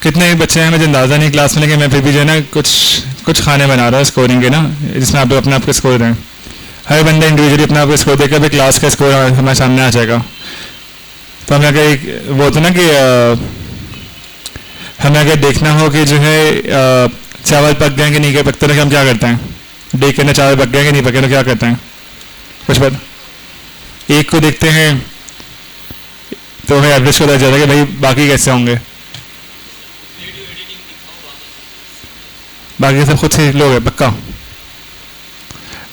कितने बच्चे हैं मुझे अंदाज़ा नहीं क्लास में, लेकिन मैं फिर भी जो है ना कुछ खाने बना रहा हूँ स्कोरिंग के ना, जिसमें आप लोग अपने आप को स्कोर दें। हर बंदा इंडिविजुअली अपना आप स्कोर देकर क्लास का स्कोर हमारे सामने आ जाएगा। तो हमें अगर वो होता ना कि हमें अगर देखना हो कि जो है चावल पक गए कि नहीं गए, पकते ना, हम क्या करते हैं? देख के ना चावल पक गए कि नहीं पके तो क्या करते हैं? कुछ बात एक को देखते हैं तो हमें एवरेज को पता चलता है कि भाई बाकी कैसे होंगे। बाकी सब खुद से लोग हैं पक्का।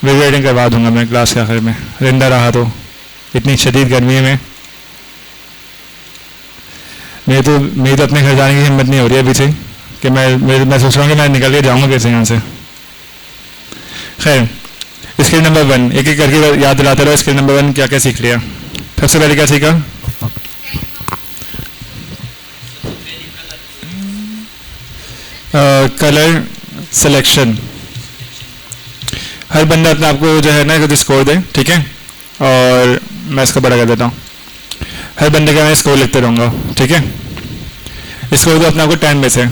वीडियो एडिटिंग करवा दूंगा मैं क्लास के आखिर में, रिंदा रहा तो। इतनी शदीद गर्मी में मेरी तो अपने घर जाने की हिम्मत नहीं हो रही है अभी से कि मैं सोच रहा हूँ कि मैं निकल के जाऊँगा कैसे यहाँ से। खैर, स्किल नंबर 1 एक एक करके याद दिलाते रहो। स्किल नंबर 1 क्या क्या सीख लिया? सबसे पहले क्या सीखा? Colour selection. हर बंदा अपने आप को जो है ना कुछ स्कोर दे, ठीक है? और मैं इसको बड़ा कर देता हूँ। हर बंदे का मैं स्कोर लिखते रहूँगा, ठीक है? स्कोर दो अपने आप को 10 में से,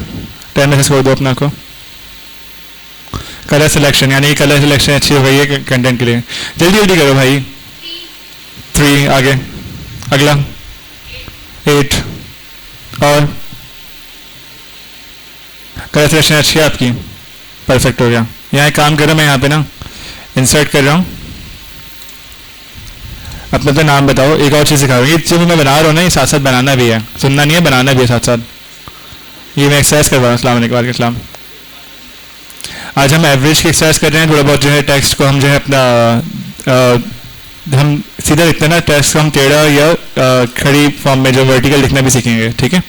10 में से स्कोर दो अपने आप को। कलर सिलेक्शन, यानी कलर सिलेक्शन अच्छी हो गई है कंटेंट के लिए। जल्दी जल्दी करो भाई। 3 आगे, अगला 8 और कलर सिलेक्शन अच्छी है आपकी, परफेक्ट हो गया। यहाँ एक काम कर रहा हूँ मैं, यहाँ पे ना इंसर्ट कर रहा हूँ। अपना तो नाम बताओ। एक और चीज़ सिखा रहा हूँ, ये जो मैं बना रहा हूँ ना ये साथ साथ बनाना भी है, सुनना नहीं है, बनाना भी है साथ साथ। ये मैं एक्सरसाइज करवा रहा हूँ। अस्सलाम वालेकुम इस्लाम। आज हम एवरेज की एक्सरसाइज कर रहे हैं। थोड़ा बहुत जो है टेक्स्ट को हम जो है अपना हम सीधा लिखते हैं ना, टेक्स्ट को हम टेढ़ा या खड़ी फॉर्म में जो वर्टिकल लिखना भी सीखेंगे, ठीक है?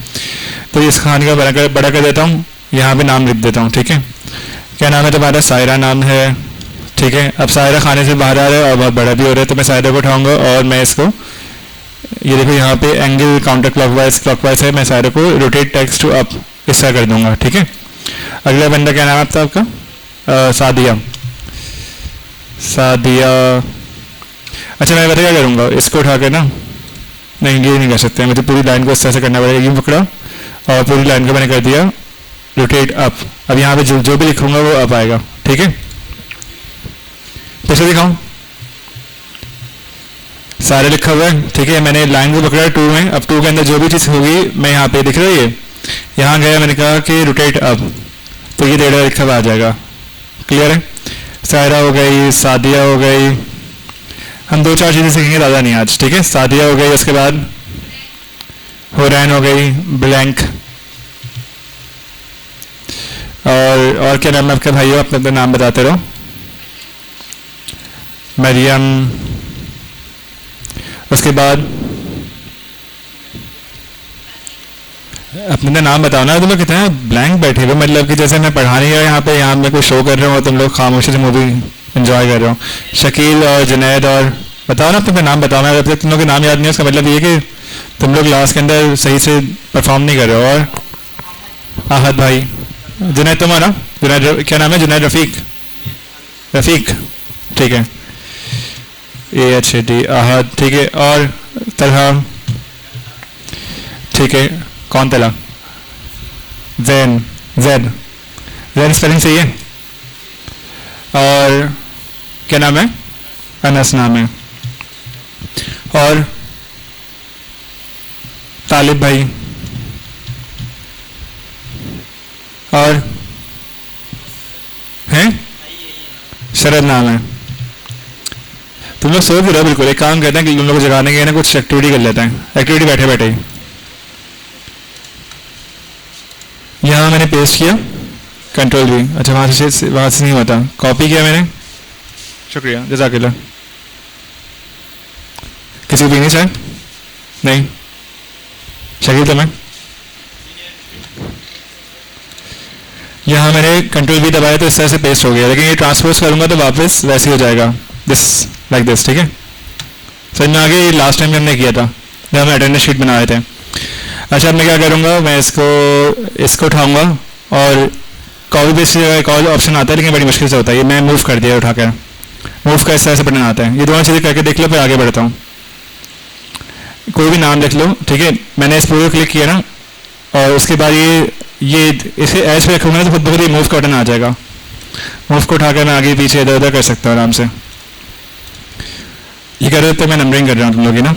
तो इस खाने का बड़ा कर देता हूँ, यहाँ पे नाम लिख देता हूँ, ठीक है? क्या नाम है तुम्हारा? सायरा नाम है, ठीक है? अब सायरा खाने से बाहर आ रहा है और बहुत बड़ा भी हो रहा है, तो मैं सायरा को उठाऊंगा और मैं इसको, ये देखो यहाँ पे एंगल काउंटर क्लॉकवाइज है, मैं सायरा को रोटेट टेक्स्ट टू अप इस तरह कर दूंगा, ठीक है? अगला बंदा क्या नाम है आपका? सादिया। अच्छा मैं बता क्या करूँगा, इसको उठा के ना, नहीं ये नहीं कर सकते, मुझे पूरी लाइन को इस तरह से करना पड़ेगा। ये पकड़ा और पूरी लाइन को मैंने कर दिया रोटेट अप। अब यहाँ पे जो भी लिखूंगा वो अप आएगा, ठीक है? कैसे दिखाऊं? सारे लिखा हुआ है, ठीक है? मैंने लाइन को पकड़ा 2 में, अब 2 के अंदर जो भी चीज़ होगी मैं यहाँ पे दिख रही है, यहाँ गया, मैंने कहा कि रोटेट अप, तो ये टेढ़ा लिखा हुआ आ जाएगा। क्लियर है? सायरा हो गई, सादिया हो गई, हम 2-4 चीज़ें सीखेंगे, ज़्यादा नहीं आज, ठीक है? सादिया हो गई, उसके बाद हुरैन हो गई, ब्लैंक, और क्या नाम है आपका भाइयों? अपना नाम बताते रहो। मरियम, उसके बाद अपना नाम बताओ ना। तुम लोग कितना ब्लैंक बैठे हो, मतलब कि जैसे मैं पढ़ा नहीं रहा यहाँ पे, यहाँ मैं कोई शो कर रहा हूँ, तुम लोग खामोशी से मूवी एंजॉय कर रहे हो। शकील और जुनैद, और बताओ ना अपना नाम बताओ। मैं जब तक तुम लोग के नाम याद नहीं है उसका मतलब ये कि तुम लोग क्लास के अंदर सही से परफॉर्म नहीं कर रहे हो। और आहद भाई, जुनैद तुम्हारा? जुनैद क्या नाम है? जुनैद रफ़ीक, ठीक है? AHD आहद, ठीक है? और तलहा, ठीक है? कौन तला? जैन स्पेलिंग सही है? और क्या नाम है? अनस नाम है। और तालिब भाई, और हैं? शरद नाम है। तुम लोग सो भी रहो बिल्कुल। एक काम करते हैं कि तुम लोग को जगाने के ना कुछ एक्टिविटी कर लेते हैं। एक्टिविटी बैठे बैठे ही यहाँ मैंने पेस्ट किया, कंट्रोल V। अच्छा वहाँ से नहीं होता, कॉपी किया मैंने, शुक्रिया, जज़ाकल्लाह। किसी को पीनी चाहे? नहीं? शकील तो मैं यहाँ मैंने कंट्रोल V दबाया तो इस तरह से पेस्ट हो गया, लेकिन ये ट्रांसपोज करूँगा तो वापस वैसे ही हो जाएगा, दिस लाइक दिस, ठीक है? समझ में आ गया? ये लास्ट टाइम हमने किया था जब हम अटेंडेंस शीट बना रहे थे। अच्छा अब मैं क्या करूँगा, मैं इसको उठाऊँगा और कॉपी पेस्ट एक और ऑप्शन आता है, लेकिन बड़ी मुश्किल से होता है, ये मैं मूव कर दिया उठाकर। मूव का इस तरह से बटन आता है। ये दोनों चीज़ें करके देख लो, फिर आगे बढ़ता हूँ। कोई भी नाम लिख लो, ठीक है? मैंने इस पूरे क्लिक किया ना, और उसके बाद ये ये इसे एज पे रखूंगा तो खुद ब खुद ही मूव का बटन आ जाएगा। मूव को उठाकर मैं आगे पीछे इधर उधर कर सकता हूँ आराम से। ये कर रहे तो मैं नंबरिंग कर रहा हूँ तुम लोग की ना।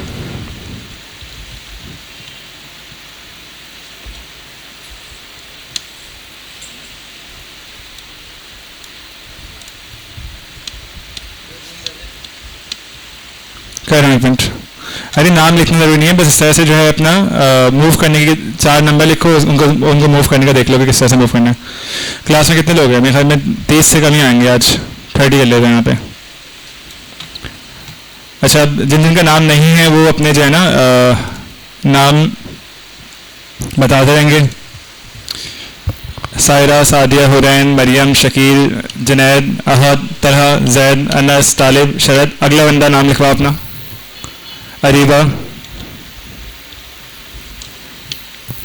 कर रहा हूँ 1 मिनट। अरे नाम लिखना जरूरी नहीं है, बस इस तरह से जो है अपना मूव करने के 4 नंबर लिखो, उनको उनको मूव करने का देख लो कि किस तरह से मूव करना है। क्लास में कितने लोग हैं? मेरे ख्याल में 30 से कम ही आएंगे आज, 30 कर लेते हैं यहाँ पे। अच्छा, जिन जिनका नाम नहीं है वो अपने जो है ना नाम बताते रहेंगे। सायरा, सादिया, हुरैन, मरियम, शकील, जुनैद, अहद, तलहा, जैद, अनस, तालिब, शरद। अगला बंदा नाम लिखवा अपना। अरीबा,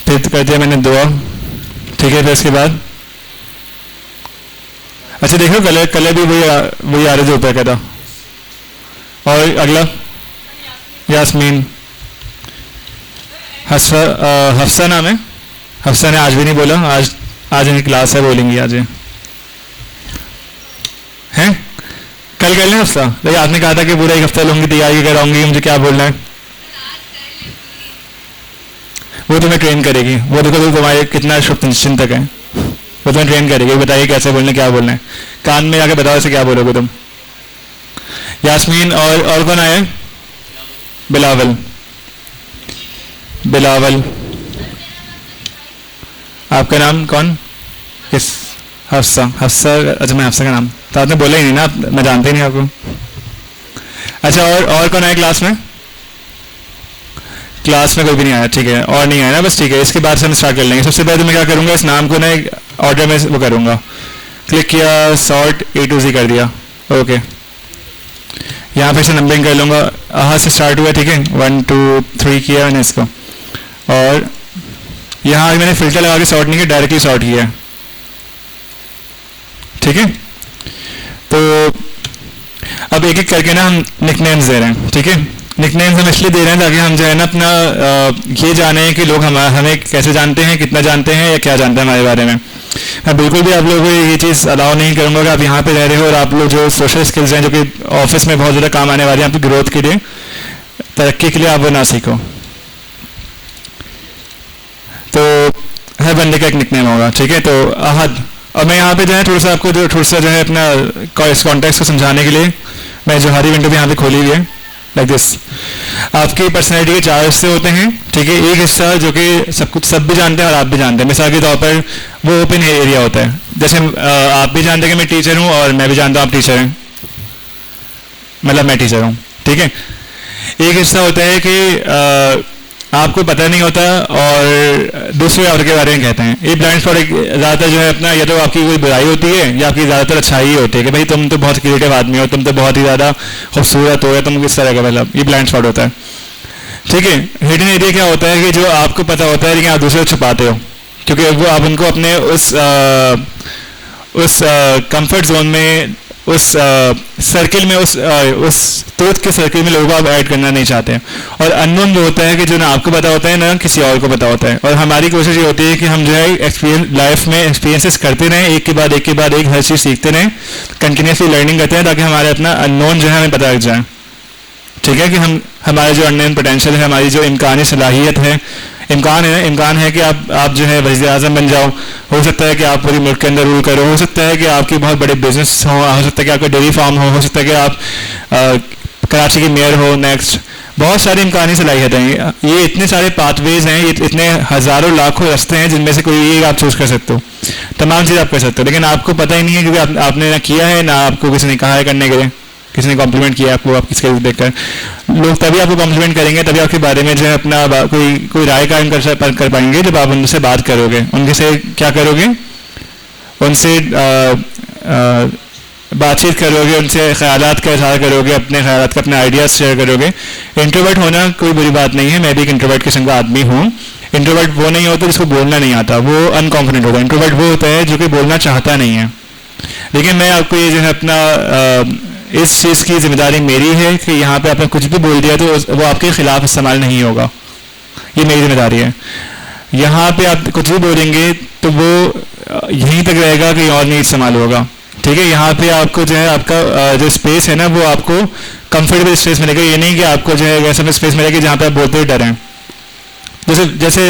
फिर कर दिया मैंने दुआ, ठीक है। फिर इसके बाद अच्छा देखो कलर कलर भी वही आ रहे जो ऊपर का था। और अगला यास्मीन, हफ्सा नाम है। हफ्सा ने आज भी नहीं बोला, आज इनकी क्लास है, बोलेंगी आज हैं। कल कर लें हफ्सा, लेकिन आपने कहा था कि पूरा 1 हफ्ता लूंगी, तैयारी कराऊंगी, मुझे क्या बोलना है वो तुम्हें ट्रेन करेगी। वो देखो तो तुम्हारे कितना शुभ चिंतक है, वो तुम्हें ट्रेन करेगी। बताइए कैसे बोलना, क्या बोलना है, कान में आके बताओ इसे क्या बोलोगे तुम। यास्मीन, और कौन आया? बिलावल, बिलावल। आपका नाम कौन? किस? हफ्सा, हफ्सा। अच्छा मैं हफ्सा का नाम तो आपने बोला ही नहीं ना, मैं जानते ही नहीं आपको। अच्छा और कौन आया क्लास में? क्लास में कोई भी नहीं आया, ठीक है। और नहीं आया ना, बस ठीक है। इसके बाद से हम स्टार्ट कर लेंगे। सबसे पहले तो मैं क्या करूँगा, इस नाम को ना एक ऑर्डर में वो करूँगा। क्लिक किया, सॉर्ट A to Z कर दिया, ओके। यहाँ पे से नंबरिंग कर लूँगा। आहा से स्टार्ट हुआ, ठीक है। 1 2 3 किया मैंने इसको, और यहाँ मैंने फिल्टर लगा के सॉर्ट नहीं किया, डायरेक्टली सॉर्ट किया, ठीक है। तो अब एक एक करके ना हम निकनेम्स दे रहे हैं, ठीक है। निकनेम्स हम इसलिए दे रहे हैं ताकि हम जो है ना अपना ये जाने कि लोग हमें कैसे जानते हैं, कितना जानते हैं या क्या जानते हैं हमारे बारे में। मैं बिल्कुल भी आप लोगों को ये चीज़ अलाउ नहीं करूँगा कि आप यहाँ पे रह रहे हो और आप लोग जो सोशल स्किल्स हैं जो कि ऑफिस में बहुत ज़्यादा काम आने वाली हैं आपकी ग्रोथ के लिए, तरक्की के लिए, आप वो ना सीखो। तो हर बंदे का एक निकनेम होगा, ठीक है। तो अहद, और मैं यहाँ पे जो है थोड़ा सा आपको थोड़ा सा जो है अपना इस कॉन्टेक्स्ट को समझाने के लिए मैं जो हरी विंडो भी यहाँ पे खोली हुई है, लाइक दिस। आपकी पर्सनैलिटी के 4 हिस्से होते हैं, ठीक है। एक हिस्सा जो कि सब भी जानते हैं और आप भी जानते हैं। मिसाल के तौर पर वो ओपन एरिया होता है, जैसे आप भी जानते हैं कि मैं टीचर हूँ और मैं भी जानता हूँ आप टीचर हैं, मतलब मैं टीचर हूँ, ठीक है। एक हिस्सा होता है कि आपको पता नहीं होता और दूसरे और के बारे में कहते हैं। ये ब्लाइंड स्पॉट ज़्यादातर जो है अपना, या तो आपकी कोई बुराई होती है या आपकी ज़्यादातर अच्छाई होती है कि भाई तुम तो बहुत क्रिएटिव आदमी हो, तुम तो बहुत ही ज़्यादा खूबसूरत हो, या तुम किस तरह का, मतलब ये ब्लाइंड स्पॉट होता है, ठीक है। हिडन एरिया क्या होता है कि जो आपको पता होता है लेकिन आप दूसरे को छुपाते हो, क्योंकि वो आप उनको अपने उस कंफर्ट जोन में, उस सर्किल में, उस तोत के सर्किल में लोगों को आप ऐड करना नहीं चाहते हैं। और अननोन वो होता है कि जो ना आपको पता होता है ना किसी और को पता होता है। और हमारी कोशिश ये होती है कि हम जो है लाइफ में एक्सपीरियंसेस करते रहें, एक के बाद एक हर चीज़ सीखते रहें, कंटिन्यूसली लर्निंग करते हैं, ताकि हमारे अपना अननोन जो है हमें पता लग जाए, ठीक है। कि हम हमारे जो अननोन पोटेंशियल है, हमारी जो इम्कानी सलाहियत है, इम्कान है कि आप जो है वज़ीर आज़म बन जाओ। हो सकता है कि आप पूरी मुल्क के अंदर रूल करो, हो सकता है कि आपके बहुत बड़े बिजनेस हो सकता है कि आपका डेयरी फार्म हो सकता है कि आप कराची के मेयर हो नेक्स्ट। बहुत सारी इम्कानी सलाहियतें हैं, ये इतने सारे पाथवेज हैं, ये इतने हज़ारों लाखों रास्ते हैं जिनमें से कोई एक आप चूज़ कर सकते हो, तमाम चीज़ आप कर सकते हो, लेकिन आपको पता ही नहीं है क्योंकि आपने ना किया है ना आपको किसी ने कहा है करने के लिए, किसी ने कॉम्प्लीमेंट किया आपको, आप किसके देखकर लोग तभी आपको कॉम्प्लीमेंट करेंगे, तभी आपके बारे में जो है अपना कोई राय कायम कर पाएंगे जब आप उनसे बात करोगे। उनके से क्या करोगे, उनसे बातचीत करोगे, उनसे ख्यालात का इज़हार करोगे, अपने ख्यालात का, अपने आइडियाज़ शेयर करोगे। इंट्रोवर्ट होना कोई बुरी बात नहीं है, मैं भी एक इंट्रोवर्ट किस्म का आदमी हूँ। इंट्रोवर्ट वो नहीं होता जिसको बोलना नहीं आता, वो अनकॉन्फिडेंट होता है। इंट्रोवर्ट वो होता है जो कि बोलना चाहता नहीं है। लेकिन मैं आपको ये जो है अपना इस चीज़ की जिम्मेदारी मेरी है कि यहाँ पे आपने कुछ भी बोल दिया तो वो आपके खिलाफ इस्तेमाल नहीं होगा, ये मेरी जिम्मेदारी है। यहाँ पे आप कुछ भी बोलेंगे तो वो यहीं तक रहेगा, कहीं और नहीं इस्तेमाल होगा। ठीक है, यहाँ पे आपको जो है आपका जो स्पेस है ना वो आपको कंफर्टेबल स्पेस मिलेगा, ये नहीं कि आपको जो है वैसा स्पेस मिलेगा जहाँ पे आप बोलते हुए डरें। जैसे जैसे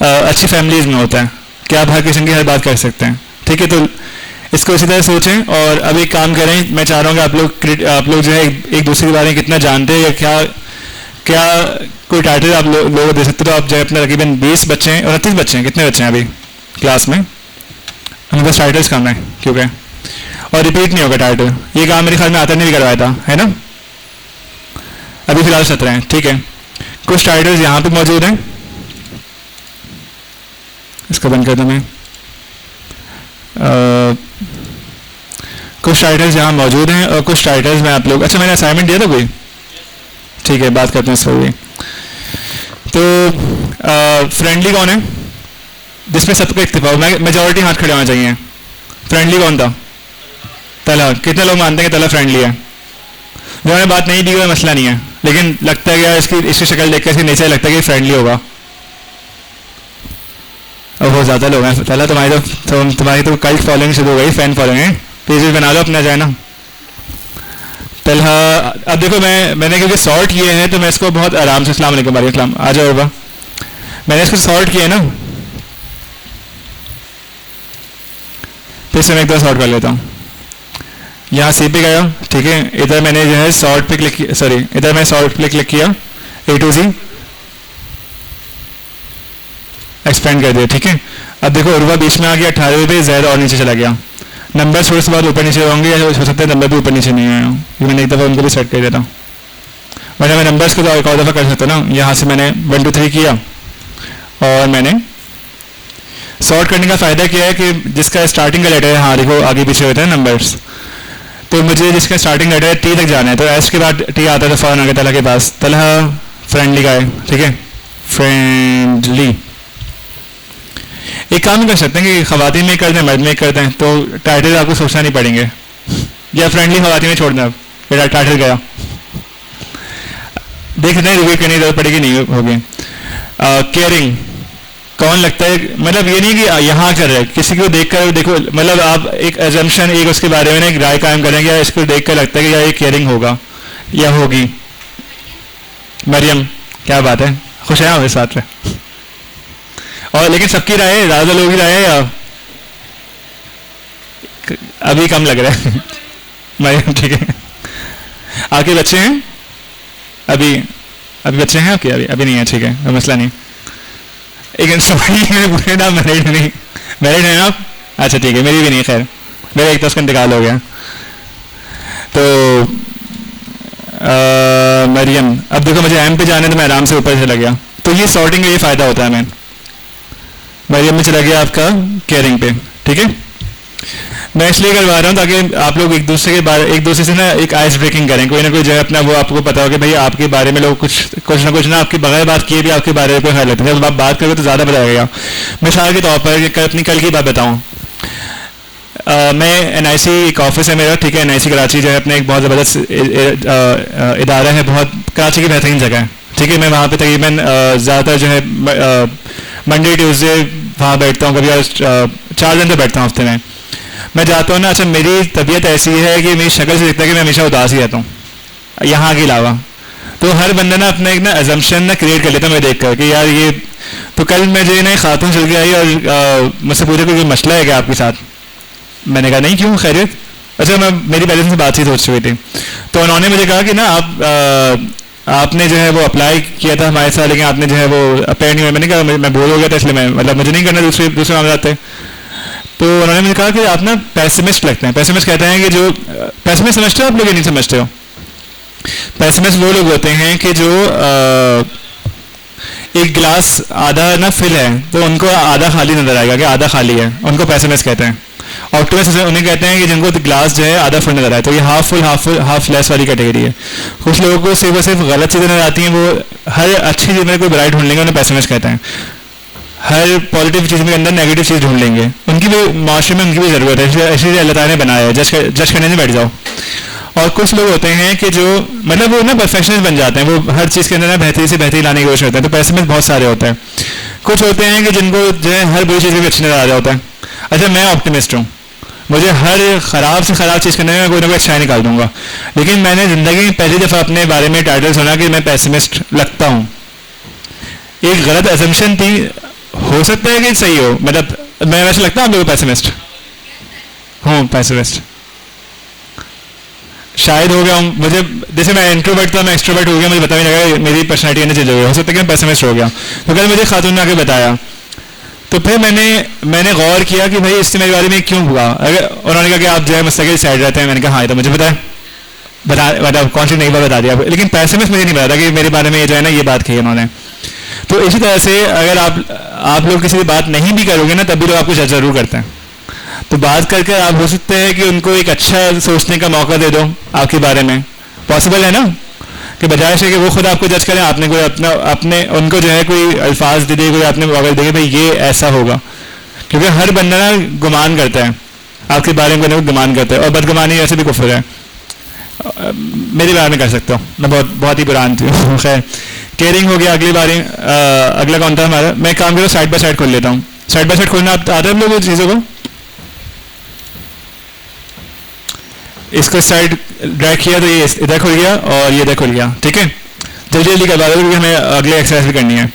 अच्छी फैमिलीज में होता है कि आप हर किस्म की हर बात कर सकते हैं। ठीक है, तो इसको इसी तरह सोचें। और अब एक काम करें, मैं चाह रहा हूँ कि आप लोग जो है एक दूसरे के बारे में कितना जानते हैं या क्या क्या कोई टाइटल आप लोग दे सकते हो। तो आप जो है अपना तकरीबन 20 बच्चे हैं, 29 बच्चे हैं, कितने बच्चे हैं अभी क्लास में? हमें बस टाइटल्स करना है क्योंकि और रिपीट नहीं होगा टाइटल। ये काम मेरे ख्याल में आता नहीं करवाया था, है ना? अभी फिलहाल 17 हैं। ठीक है, कुछ टाइटल्स यहाँ पे मौजूद हैं, इसको बंद कर दूँ मैं। कुछ टाइटल्स यहाँ मौजूद हैं और कुछ टाइटल्स में आप लोग, अच्छा मैंने असाइनमेंट दिया था कोई? ठीक है, बात करते हैं इसको भी। तो फ्रेंडली कौन है जिसमें सबको इत्तेफाक हो? मेजॉरिटी हाथ खड़े होना चाहिए। फ्रेंडली कौन था? तला। कितने लोग मानते हैं कि तला फ्रेंडली है? जिन्होंने बात नहीं दी कोई मसला नहीं है, लेकिन लगता है कि इसकी शक्ल देख कर इसके नीचे लगता है कि फ्रेंडली होगा। और बहुत ज़्यादा लोग हैं। तला तुम्हारी तो कल्ट फॉलोइंग शुरू हो गई, फैन फॉलोइंग है। पेजेस बना लो अपना, जाए ना। तलहा, अब देखो मैंने क्योंकि सॉर्ट किए हैं तो मैं इसको बहुत आराम से, अस्सलाम वालेकुम वालेकुम, आ जाओ बाबा। मैंने इसको सॉर्ट किया है ना, फिर से मैं एक दो सॉर्ट कर लेता हूँ। यहाँ सी पे गया, ठीक है, इधर मैंने जो है सॉर्ट पे क्लिक किया, सॉरी इधर मैं सॉर्ट पे क्लिक किया, A to Z एक्सपेंड कर दिया। ठीक है, अब देखो उर्वा बीच में आ गया, 18 पे जैद और नीचे चला गया। नंबर थोड़े से बाद ऊपर नीचे होंगे या हो सकता है नंबर भी ऊपर नीचे नहीं आया, ये मैंने एक दफ़ा उनको भी सेट कर देता हूँ, वरना मैं नंबर्स को तो एक और दफ़ा कर सकता ना। यहाँ से मैंने 1 2 3 किया और मैंने सॉर्ट करने का फ़ायदा क्या है कि जिसका स्टार्टिंग का लेटर है, हाँ देखो आगे पीछे होते हैं नंबर्स, तो मुझे जिसका स्टार्टिंग लेटर है टी तक जाना है, तो एस के बाद टी आता है तो फ़ौरन आगे तलहा के पास। तलहा फ्रेंडली का है, ठीक है, फ्रेंडली। एक काम कर सकते हैं कि खवातीन में कर दें, मर्द में कर दें, तो टाइटल आपको सोचना नहीं पड़ेंगे, या फ्रेंडली खवातीन में छोड़ दें। अब टाइटल गया, देख रहे हैं, रिव्यू करने की जरूरत पड़ेगी, नहीं होगी। केयरिंग कौन लगता है, मतलब ये नहीं कि यहाँ कर रहे किसी को देख कर देखो, मतलब आप एक एजम्पशन, एक उसके बारे में एक राय कायम करेंगे, या इसको देख कर लगता है कि या ये केयरिंग होगा या होगी। मरियम, क्या बात है, खुश हैं हमारे साथ में। और लेकिन सबकी राय है, ज़्यादा लोगों की राय है या अभी कम लग रहा है? मरियम ठीक है। आपके बच्चे हैं अभी? अभी बच्चे हैं आपके? अभी नहीं है, ठीक है, कोई मसला नहीं। एक सॉरी मेरे पूरे नाम मैरिड नहीं, मैरिड हैं आप? अच्छा ठीक है, मेरी भी नहीं, खैर मेरा एक तो उसका इंतकाल हो गया। तो मरियम, अब देखो मुझे एम पे जाने तो मैं आराम से ऊपर चला गया, तो ये सॉर्टिंग का ये फ़ायदा होता है। मैं मरियम में चला गया आपका केयरिंग पे, ठीक है। मैं इसलिए करवा रहा हूँ ताकि आप लोग एक दूसरे से ना एक आइस ब्रेकिंग करें, कोई ना कोई जो है अपना वो आपको पता हो कि भाई आपके बारे में लोग कुछ ना आपके बगैर बात किए भी आपके बारे में कोई ख्याल लेते हैं। जब आप बात करोगे तो ज़्यादा पता लगेगा। मिसाल के तौर पर अपनी कल की बात बताऊँ, मैं NIC एक ऑफिस है मेरा, ठीक है, NIC कराची जो है अपने एक बहुत ज़बरदस्त इदारा है, बहुत कराची की बेहतरीन जगह है, ठीक है। मैं वहाँ पे तकरीबन ज़्यादातर जो है मंडे ट्यूसडे वहाँ बैठता हूँ, कभी 4 दिन तो बैठता हूँ हफ्ते में। मैं जाता हूँ ना, अच्छा मेरी तबीयत ऐसी है कि मेरी शक्ल से दिखता है कि मैं हमेशा उदास ही रहता हूँ यहाँ के अलावा। तो हर बंदा ना अपना एक ना एजम्पशन ना क्रिएट कर लेता है मैं देख कर कि यार ये, तो कल मुझे ना खातून चल के आई और मुझसे पूछे कोई मसला है क्या आपके साथ? मैंने कहा नहीं, क्यों, खैरियत? अच्छा, मैं मेरी पहले से बातचीत हो चुकी थी, तो उन्होंने मुझे कहा कि ना आपने जो है वो अप्लाई किया था हमारे साथ, लेकिन आपने जो है वो अपेयर नहीं हुआ। मैंने कहा मैं बोर हो गया था, इसलिए मैं मतलब मुझे नहीं करना दूसरे मामले आते। तो उन्होंने मुझे कहा कि आप ना पैसिमिस्ट लगते हैं। पैसिमिस्ट कहते हैं कि जो पैसिमिस्ट समझते हो आप लोग या नहीं समझते हो? पैसिमिस्ट वो लोग होते हैं कि जो एक गिलास आधा ना फिल है तो उनको आधा खाली नजर आएगा कि आधा खाली है, उनको पैसिमिस्ट कहते हैं। ऑप्टिमिस्ट उन्हें कहते हैं कि जिनको ग्लास जो है आधा फुल नजर आए, तो ये हाफ फुल हाफ लेस वाली कैटेगरी है। कुछ लोगों को सिर्फ गलत चीज़ें नजर आती हैं, वो हर अच्छी चीज़ में कोई ब्राइट ढूंढ लेंगे, उन्हें पैसिमिस्ट कहते हैं। हर पॉजिटिव चीज़ में अंदर नेगेटिव चीज़ ढूंढ लेंगे, उनकी भी माशरे में उनकी भी ज़रूरत है, इसलिए अल्लाह ताला ने बनाया है, जज करने नहीं बैठ जाओ। और कुछ लोग होते हैं कि जो मतलब वो ना परफेक्शनिस्ट बन जाते हैं, वो हर चीज़ के अंदर ना बेहतरी से बेहतरी लाने की कोशिश करते हैं, तो पैसिमिस्ट बहुत सारे होते हैं। कुछ होते हैं कि जिनको जो है हर बुरी चीज़ भी अच्छी नजर आ रहा होता है। अच्छा, मैं ऑप्टिमिस्ट हूँ, मुझे हर ख़राब से ख़राब चीज़ करने में कोई ना कोई अच्छा निकाल दूंगा। लेकिन मैंने ज़िंदगी में पहली दफ़ा अपने बारे में टाइटल सुना कि मैं पेसिमिस्ट लगता हूँ। एक गलत एजम्पशन थी, हो सकता है कि सही हो, मतलब मैं वैसे लगता हूँ आप लोगों को पेसिमिस्ट हूँ, पेसिमिस्ट शायद हो गया हूँ। मुझे जैसे मैं इंट्रोवर्ट था, मैं एक्सट्रोवर्ट हो गया, मुझे पता नहीं लगा मेरी पर्सनैलिटी कैसे चेंज हो गई। हो सकता है कि मैं पेसिमिस्ट हो गया। तो कल मुझे खातून ने आके बताया, तो फिर मैंने गौर किया कि भाई इससे मेरे बारे में क्यों हुआ। अगर उन्होंने कहा कि आप जो है मुस्तकिल साइड रहते हैं, मैंने कहा हाँ ये तो मुझे पता है, मतलब कौन सी नई बात बता दिया। लेकिन पेसिमिस्ट मुझे नहीं पता था कि मेरे बारे में ये जो है ना ये बात कही उन्होंने। तो इसी तरह से अगर आप लोग किसी की बात नहीं भी करोगे ना तब भी लोग आपको जज जरूर करते हैं। तो बात करके आप हो सकते हैं कि उनको एक अच्छा सोचने का मौका दे दो आपके बारे में। पॉसिबल है ना कि बजाय से कि वो खुद आपको जज करें, आपने कोई अपने उनको जो है कोई अल्फाज दे दिए, कोई आपने मौका दे भाई ये ऐसा होगा। क्योंकि हर बंदा ना गुमान करता है आपके बारे में, गुमान करता है, और बदगुमानी ऐसे भी कुफ्र है। मेरे बारे में कर सकता हूँ, मैं बहुत ही पुरान थी। खैर, केयरिंग हो गया। अगली बारी अगला कौन था हमारा? मैं काम करूँ साइड बाय साइड खोल लेता हूँ। साइड बाय साइड खोलना आता है हम लोगों चीज़ों को। इसको साइड ड्रैग किया तो ये इधर खुल गया और ये इधर खुल गया। ठीक है, जल्दी जल्दी करवा दो क्योंकि हमें अगली एक्सरसाइज भी करनी है।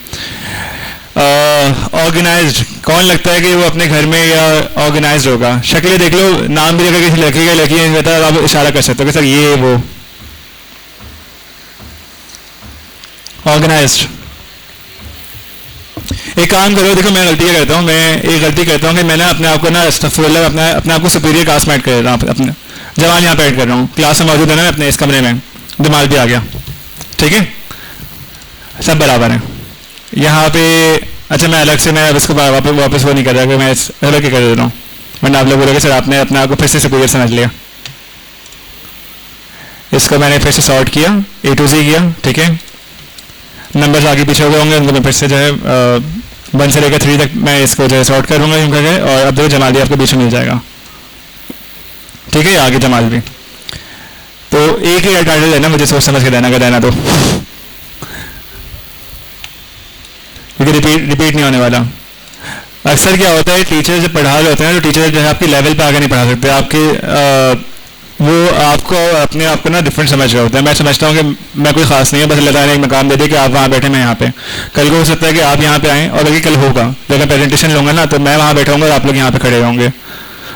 ऑर्गेनाइज्ड, कौन लगता है कि वो अपने घर में या ऑर्गेनाइज्ड होगा? शक्लें देख लो, नाम भी अगर किसी लड़के का लड़की है तो आप इशारा कर सकते हो कि सर ये वो ऑर्गेनाइज्ड। एक काम करो, देखो मैं गलती क्या करता हूँ, मैं एक गलती करता हूँ कि मैंने अपने आप को ना अपने आप को सुपीरियर क्लास में ऐड कर देता हूँ। अपने जवान यहाँ पे ऐड कर रहा हूँ, क्लास में मौजूद है ना अपने इस कमरे में, दिमाग भी आ गया। ठीक है, सब बराबर हैं यहाँ पे। अच्छा, मैं अलग से मैं इसको वापस वो नहीं कर रहा कि मैं अलग ही कर देता हूँ, वरना आप लोग बोलोगे सर आपने अपने आप को फिर से सुपीरियर समझ लिया। इसको मैंने फिर से सॉर्ट किया, A to Z किया। ठीक है, नंबर्स आगे पीछे हो गए होंगे, उनको मैं फिर से जो है 1 से लेकर 3 तक मैं इसको जो है सॉर्ट करूँगा यूँ करके, और अब जो जमाल भी आपको बीच में मिल जाएगा। ठीक है, आगे जमाल भी। तो एक ही टाइटल है ना, मुझे सोच समझ के देना का देना दो, क्योंकि रिपीट नहीं होने वाला। अक्सर क्या होता है, टीचर जब पढ़ा रहे होते हैं तो टीचर जो है आपके लेवल पे आगे नहीं पढ़ा सकते, आपके वो आपको अपने आप को ना डिफरेंट समझ रहे होते हैं। मैं समझता हूँ कि मैं कोई खास नहीं है, बस अल्लाह ताला ने एक मकाम दे दिया कि आप वहाँ बैठे, मैं यहाँ पे। कल को हो सकता है कि आप यहाँ पे आएँ, और बल्कि कल होगा जब मैं प्रेजेंटेशन लूँगा ना तो मैं वहाँ बैठा हूँगा और आप लोग यहाँ पे खड़े होंगे,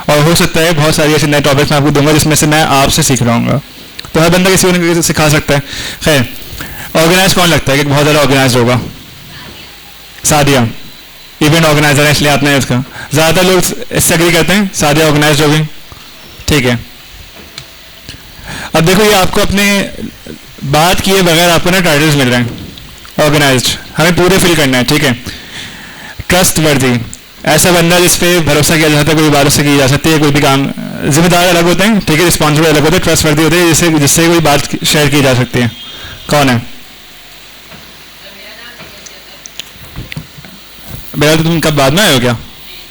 और हो सकता है बहुत सारी ऐसे नए टॉपिक्स मैं आपको दूंगा जिसमें से मैं आपसे सीख रहा हूँ। तो हर बंदा किसी को सिखा सकता है। खैर, ऑर्गेनाइज कौन लगता है कि बहुत ज़्यादा ऑर्गेनाइज होगा? सादिया इवेंट ऑर्गेनाइजर है, इसलिए आपने उसका ज़्यादातर लोग इससे एग्री करते हैं, सादिया ऑर्गेनाइज होगी। ठीक है, अब देखो ये आपको अपने बात किए बगैर आपको ना टाइटल्स मिल रहे हैं। ऑर्गेनाइज्ड हमें पूरे फिल करना है। ठीक है, ट्रस्ट वर्दी, ऐसा बंदा जिस पे भरोसा किया जा सकता है, कोई बात उससे की जा सकती है, कोई भी काम। जिम्मेदार अलग होते हैं, ठीक है, रिस्पॉन्सिबल अलग होते हैं, ट्रस्ट वर्दी होते हैं जिससे कोई बात शेयर की जा सकती है। कौन है? बेटा, तो तुम कब बाद में आए हो क्या?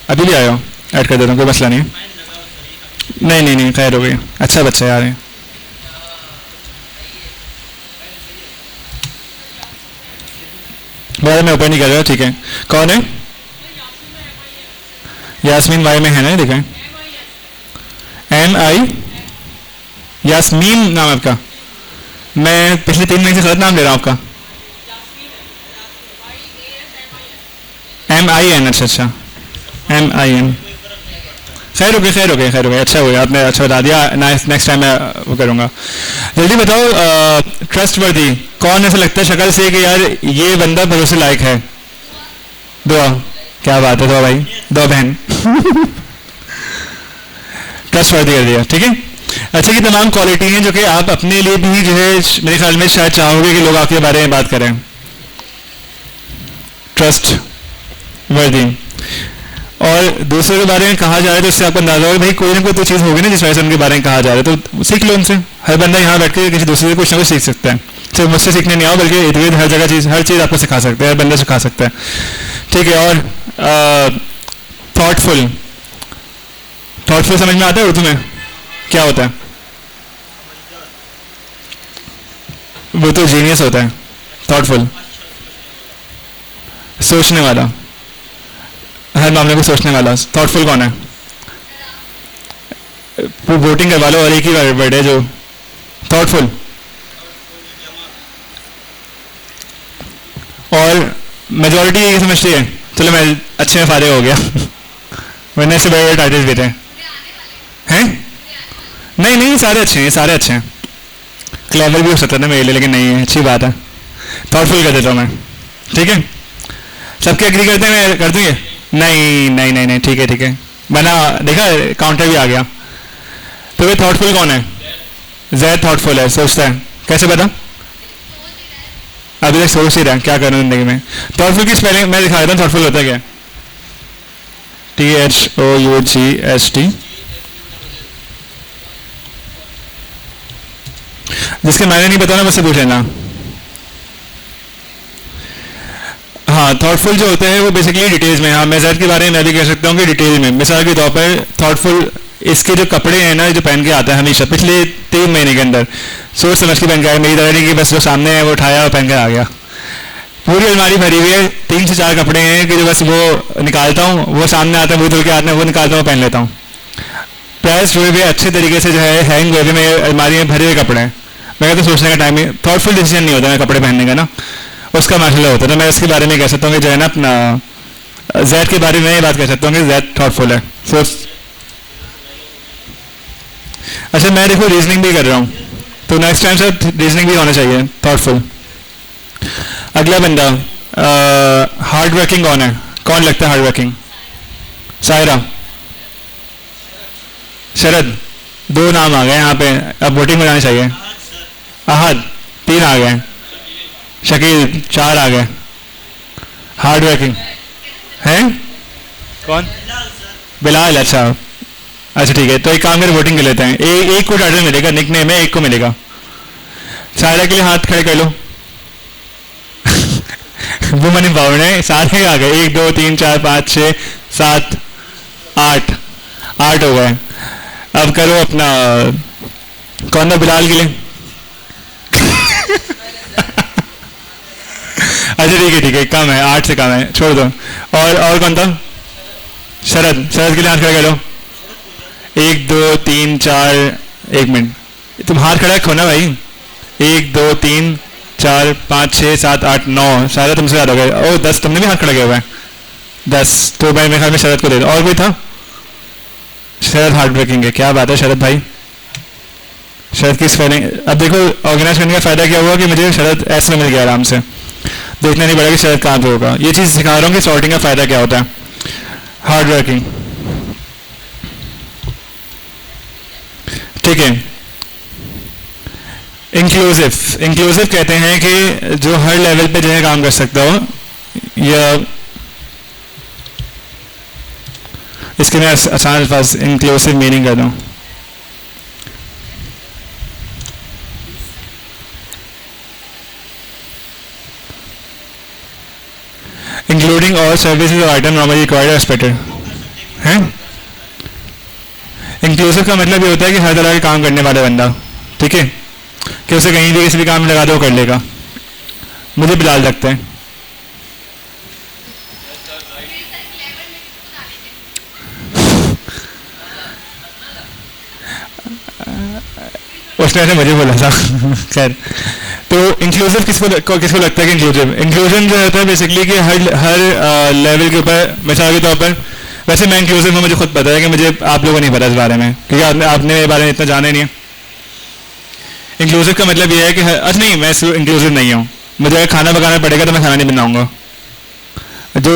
अभी भी आए हो? ऐड कर देता हूँ, कोई मसला नहीं है। नहीं, खैर हो गई। अच्छा बच्चा यार है। मैं ऊपर नहीं कर रहा। ठीक है, कौन है? यास्मीन वाई में है ना, देखें MI यास्मीन नाम आपका। मैं पिछले 3 महीने से गलत नाम ले रहा हूँ आपका। MIN, अच्छा MIN। खैर हो गए। अच्छा हुआ आपने अच्छा बता दिया, नेक्स्ट टाइम मैं वो करूँगा। जल्दी बताओ, ट्रस्ट वर्दी कौन ऐसा लगता है शक्ल से कि यार ये बंदा भरोसे लायक है? दुआ, क्या बात है, दुआ भाई, दुआ बहन। ट्रस्ट वर्दी कर दिया। ठीक है, अच्छा की तमाम क्वालिटी हैं जो कि आप अपने लिए भी जो है मेरे ख्याल में शायद चाहोगे कि लोग आपके बारे में बात करें। ट्रस्ट वर्दी, और दूसरों के बारे में कहा जा रहा है तो इससे आपको अंदाजा होगा भाई कोई ना कोई तो चीज़ होगी ना जिस वजह से उनके बारे में कहा जा रहा है, तो सीख लो उनसे। हर बंदा यहाँ बैठ के किसी दूसरे से कुछ ना कुछ सीख सकता है। सिर्फ मुझसे सीखने नहीं आओ, बल्कि इर्द गिर्द हर जगह हर चीज़ आपको सिखा सकते हैं, हर बंदा सिखा सकता है। ठीक है, और थॉटफुल समझ में आता है उर्दू में क्या होता है? वो तो जीनियस होता है। थॉटफुल, सोचने वाला। हर मामले को सोचने वाला। थॉटफुल कौन है? वोटिंग करवा लो और एक ही वर्ड है जो थॉटफुल। और मेजोरिटी ये समझती है चलो मैं अच्छे में फारिग हो गया वरना इससे बड़े बड़े टाइटल्स भी थे हैं। नहीं नहीं सारे अच्छे हैं, सारे अच्छे हैं। क्लेवर भी हो सकता था मेरे लिए लेकिन नहीं है, अच्छी बात है। थॉटफुल कर देता हूँ मैं, ठीक है। सबके एग्री करते हैं, मैं कर दूँगे? नहीं नहीं नहीं नहीं, ठीक है ठीक है। बना देखा काउंटर भी आ गया। तो ये थॉटफुल कौन है? जैद थॉटफुल है, सोचता है। कैसे पता? अभी तक सोच ही रहा है क्या करूँ जिंदगी में। थॉटफुल की स्पेलिंग मैं दिखा देता हूँ। थॉटफुल होता है क्या? THOUGHT। जिसके मायने नहीं पता ना मुझसे पूछ लेना। हाँ, थॉटफुल जो होते हैं वो बेसिकली डिटेल्स में। हाँ, मैं जैद के बारे में मैं भी कह सकता हूँ कि डिटेल में। मिसाल के तौर पर थॉटफुल इसके जो कपड़े हैं ना जो पहन के आता है हमेशा पिछले 3 महीने के अंदर सोच समझ के पहन के आया। मेरी तरह नहीं कि बस जो सामने है वो उठाया और पहन के आ गया। पूरी अलमारी भरी हुई है, 3 से 4 कपड़े हैं कि जो बस वो निकालता हूँ, वो सामने आता है, वो धुल के आते हैं, वो निकालता हूँ, पहन लेता हूँ। प्रेस हुए हुए अच्छे तरीके से जो है हैंग हुए हुए मेरे अलमारी में भरे हुए कपड़े हैं। मैं तो सोचने का टाइम ही थॉटफुल डिसीजन नहीं होता है कपड़े पहनने का ना, उसका माशाल्लाह होता है। तो मैं इसके बारे में कह सकता हूँ कि जो है ना अपना जैद के बारे में ये बात कह सकता हूँ कि जैद थॉटफुल है। अच्छा मैं देखो रीजनिंग भी कर रहा हूँ तो नेक्स्ट टाइम से रीजनिंग भी होना चाहिए थॉटफुल। अगला बंदा हार्ड वर्किंग कौन है? कौन लगता है हार्ड वर्किंग? सायरा, शरद। 2 नाम आ गए यहाँ पे, अब वोटिंग में जानी चाहिए। अहद 3 आ गए, शकील 4 आ गए। हार्ड वर्किंग है कौन? बिलाल। अच्छा ठीक है, तो एक काम कर वोटिंग कर लेते हैं। एक को टाइटल मिलेगा, निकनेम है, एक को मिलेगा। सायरा के लिए हाथ खड़े कर लो वुमन एम्पावरमेंट है, सारे आ गए। 1 2 3 4 5 6 7 8 हो गए। अब करो अपना कौन था बिलाल के लिए अच्छा ठीक है कम है, 8 से कम है, छोड़ दो। और कौन था? शरद के लिए हाथ खड़ा करो। 1 2 3 4 1 मिनट तुम हाथ खड़ा रखो ना भाई। 1 2 3 4 5 6 7 8 9 सारा तुमसे ज़्यादा हो गए। ओ 10 तुमने भी हाथ खड़ा किया हुआ है। 10 तो भाई मेरे ख्याल में शरद को दे दो। और कोई था? शरद हार्ड वर्किंग है, क्या बात है शरद भाई। शरद की स्पेलिंग अब देखो, ऑर्गेनाइज करने का फायदा क्या हुआ कि मुझे शरद ऐसे में मिल गया आराम से, देखना नहीं पड़ा कि शरद कहाँ पे होगा। ये चीज़ सिखा रहा हूँ कि सॉर्टिंग का फायदा क्या होता है। हार्ड वर्किंग, ठीक है। इंक्लूसिव कहते हैं कि जो हर लेवल पे जो है काम कर सकता हो, या इसके मैं आसान अल्फाज इंक्लूसिव मीनिंग कर दूँ। इंक्लूडिंग ऑल सर्विसेज और आइटम नॉर्मली रिक्वायर्ड और एक्सपेक्टेड है। इंक्लूसिव का मतलब ये होता है कि हर तरह के काम करने वाला बंदा, ठीक है, कि उसे कहीं भी किसी भी काम में लगा दो कर लेगा। मुझे बिलाल लगता है। उसने ऐसे मुझे बोला था खैर। तो इंक्लूसिव किसको लगता है कि इंक्लूजन जो होता है बेसिकली कि हर लेवल के ऊपर, मिसाल के तौर पर वैसे मैं इंक्लूसिव में मुझे खुद पता है कि मुझे आप लोगों को नहीं पता इस बारे में, क्योंकि आपने मेरे बारे में इतना जाना ही नहीं है। इंक्लूसिव का मतलब ये है कि अच्छा नहीं, मैं इंक्लूसिव नहीं हूँ। मुझे अगर खाना पकाना पड़ेगा तो मैं खाना नहीं बनाऊंगा। जो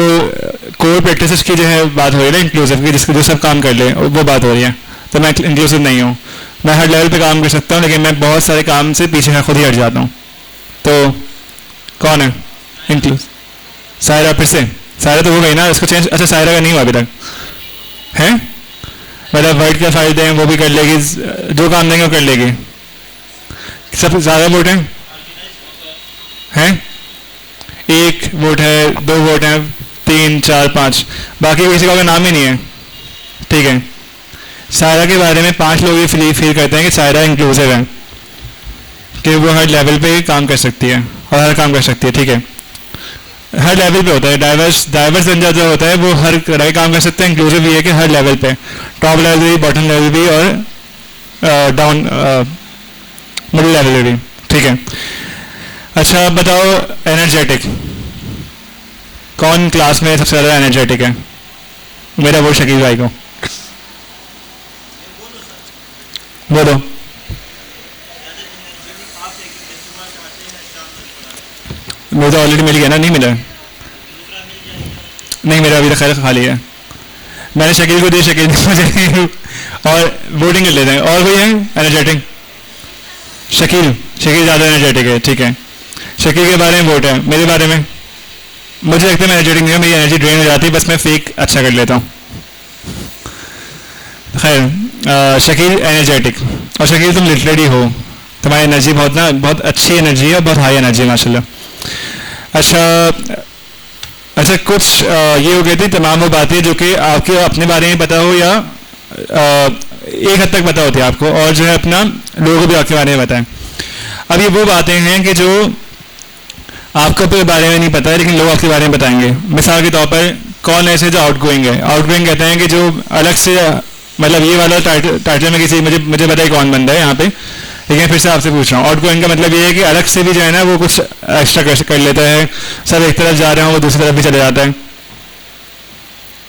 कोर प्रैक्टिस की जो है बात हो रही है ना इंक्लूसिव की, जिसको जो सब काम कर ले वो बात हो रही है, तो मैं इंक्लूसिव नहीं हूँ। मैं हर लेवल पे काम कर सकता हूँ लेकिन मैं बहुत सारे काम से पीछे खुद ही हट जाता हूँ। तो कौन है इंक्लूसिव? सायरा। फिर से सायरा तो हो गई ना, इसको चेंज। अच्छा सायरा का नहीं हुआ अभी तक है, मतलब वर्ड का फाइल दें वो भी कर लेगी, जो काम देंगे वो कर लेगी। सब ज़्यादा वोट हैं? 1 वोट है, 2 वोट हैं, 3 4 5, बाकी किसी का नाम ही नहीं है, ठीक है। सायरा के बारे में 5 लोग ये फील करते हैं कि सायरा इंक्लूसिव है, कि वो हर लेवल पे काम कर सकती है और हर काम कर सकती है, ठीक है। हर लेवल पे होता है, डाइवर्स डाइवर्स जनता जो होता है वो हर तरह के काम कर सकते हैं, इंक्लूसिव ये है कि हर लेवल पे, टॉप लेवल भी, बॉटम लेवल भी और डाउन मिडिल लेवल भी, ठीक है। अच्छा बताओ एनर्जेटिक, कौन क्लास में सबसे ज़्यादा एनर्जेटिक है? मेरा वोट शकील भाई को, बोलो। मुझे तो ऑलरेडी मिल गया ना, नहीं मिला? नहीं, मेरा अभी तक खैर खाली है, मैंने शकील को दिया, शकील ने मुझे और वोटिंग कर लेते हैं। और कोई है एनर्जेटिक? शकील, शकील ज़्यादा एनर्जेटिक है, ठीक है। शकील के बारे में वोट है, मेरे बारे में मुझे लगता है मैं एनर्जेटिक नहीं हूँ, मेरी एनर्जी ड्रेन हो जाती है, बस मैं फेक अच्छा कर लेता हूँ। खैर शकील एनर्जेटिक, और शकील तुम लिटरेरी हो, तुम्हारी एनर्जी बहुत ना, बहुत अच्छी एनर्जी है, बहुत हाई एनर्जी है माशाल्लाह। अच्छा कुछ ये हो गई थी तमाम वो बातें जो कि आपके अपने बारे में पता हो या एक हद तक पता होती है आपको, और जो है अपना लोगों को भी आपके बारे में बताएं। अब ये वो बातें हैं कि जो आपको अपने बारे में नहीं पता है लेकिन लोग आपके बारे में बताएंगे। मिसाल के तौर पर कौन ऐसे जो आउटगोइंग है, आउटगोइंग कहते हैं कि जो अलग से, मतलब ये वाला टाइटल में किसी मुझे पता है कौन बंदा है यहाँ पे, लेकिन फिर से आपसे पूछ रहा हूँ। आउटगोइंग का मतलब ये है कि अलग से भी जो है ना वो कुछ एक्स्ट्रा कर लेता है, सब एक तरफ जा रहे हो वो दूसरी तरफ भी चले जाता है।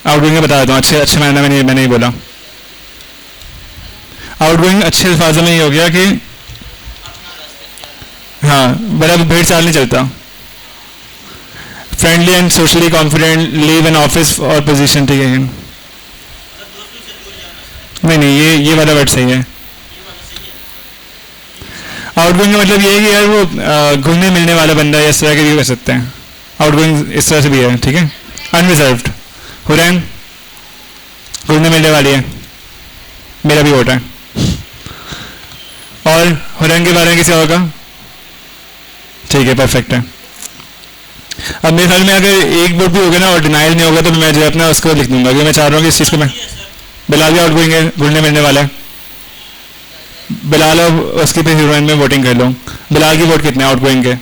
आउटगोइंग का बता देता हूँ, अच्छे मायने में मैंने नहीं बोला। आउटगोइंग अच्छे अल्फाजों में ये हो गया कि हाँ बड़ा भेड़ चाल नहीं चलता। Friendly and socially confident, leave an office और पोजीशन, ठीक है। नहीं ये वाला वर्ड सही है। आउटगोइंग का मतलब ये है कि यार वो घुलने मिलने वाला बंदा है, इस तरह के भी कर सकते हैं। आउटगोइंग इस तरह से भी है, ठीक है। अनरिजर्व्ड, हुरैन घुलने मिलने वाली है, मेरा भी वोट है। और हुरैन के बारे में किसी और का? ठीक है, परफेक्ट है। अब मेरे ख्याल में अगर एक वोट भी होगा ना और डिनाइल नहीं होगा तो मैं जो अपना उसको लिख दूंगा, क्योंकि मैं चाह रहा हूँ कि इस चीज़ को मैं बिलाल भी आउटगोइंग है, घुलने मिलने वाला है। बिलाल और उसकी पे हीरोइन में वोटिंग कर लो। बिलाल की वोट कितने आउटगोइंग के?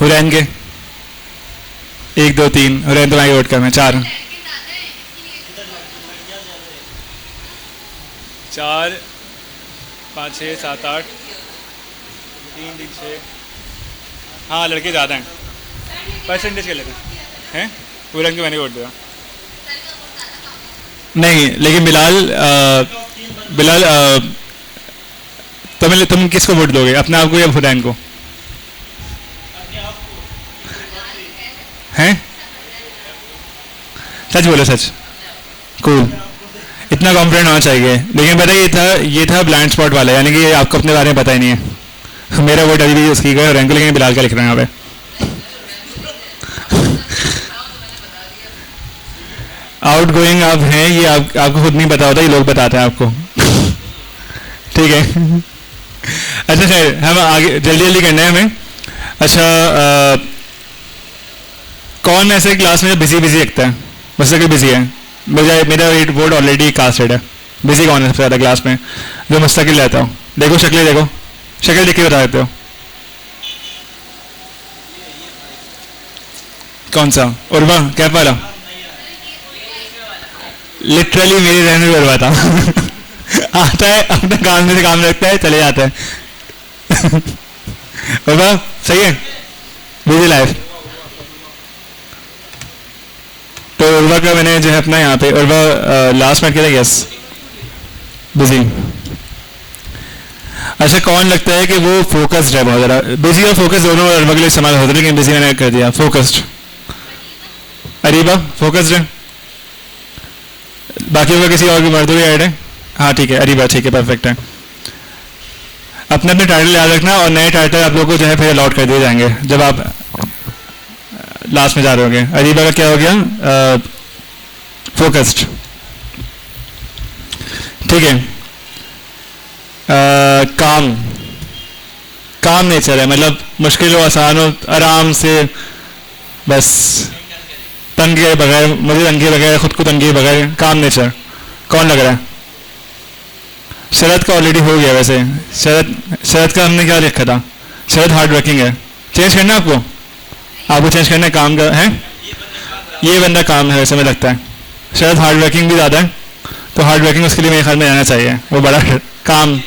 हुरैन के 1 2 3, हुरैन तुम्हारी वोट करना 4 4 5 6 7 8 3 3 6, हाँ लड़के ज़्यादा हैं, परसेंटेज के लेते हैं। हुरैन को मैंने वोट दिया। नहीं लेकिन बिलाल तुम किसको वोट दोगे, अपने आप को या हुरैन को? हैं? सच बोलो, सच। कूल, इतना कॉन्फिडेंट होना चाहिए। लेकिन पता ये था ब्लाइंड स्पॉट वाला, यानी कि आपको अपने बारे में पता ही नहीं है। मेरा वोट अभी भी उसकी का हुरैन को, लेकिन बिलाल का लिख रहे हैं यहाँ पे। आउटगोइंग आप हैं, ये आपको खुद नहीं पता होता, ये लोग बताते हैं आपको। ठीक है। अच्छा खैर, हम आगे जल्दी करना है हमें। अच्छा कौन ऐसे क्लास में बिजी दिखता है? मुस्तकिल बिजी है, मेरा वोट ऑलरेडी कास्टेड है। बिजी कौन है सबसे ज़्यादा क्लास में जो मुस्तकिल रहता हो? देखो शक्लें, देखो शक्ल देख के बता देते हो कौन सा। उर्वा कैप वाला? लिटरली मेरी रहने में बर्बाद था। आता है अपने काम में से काम रखता है, चले जाता है। उर्वा सही है, बिजी लाइफ। तो उर्वा का मैंने जो है अपना यहाँ पे उर्वा लास्ट में किया, यस बिजी। अच्छा कौन लगता है कि वो फोकस्ड है बहुत ज़्यादा? बिजी और फोकस दोनों उर्वा के लिए इस्तेमाल होते हैं, लेकिन बिजी मैंने कर दिया, फोकस्ड। अरीबा फोकस्ड है, बाकी होगा किसी और की मर्दों भी ऐड है? हाँ ठीक है, अरीबा ठीक है, परफेक्ट है। अपने अपने टाइटल याद रखना, और नए टाइटल आप लोगों को जो है फिर अलॉट कर दिए जाएंगे जब आप लास्ट में जा रहे होंगे। अरीबा का क्या हो गया? फोकस्ड, ठीक है। काम नेचर है, मतलब मुश्किल हो आसान हो, आराम से, बस तंग किए बगैर, मुझे तंग किए बगैर, खुद को तंग किए बगैर, काम नेचर। कौन लग रहा है? शरद का ऑलरेडी हो गया वैसे। शरद का हमने क्या लिखा था? शरद हार्ड वर्किंग है, चेंज करना है आपको, आपको चेंज करना है काम का है, ये बंदा काम है वैसे में लगता है। शरद हार्ड वर्किंग भी ज़्यादा है, तो हार्ड वर्किंग उसके लिए मेरे ख्याल में रहना चाहिए, वो बड़ा काम।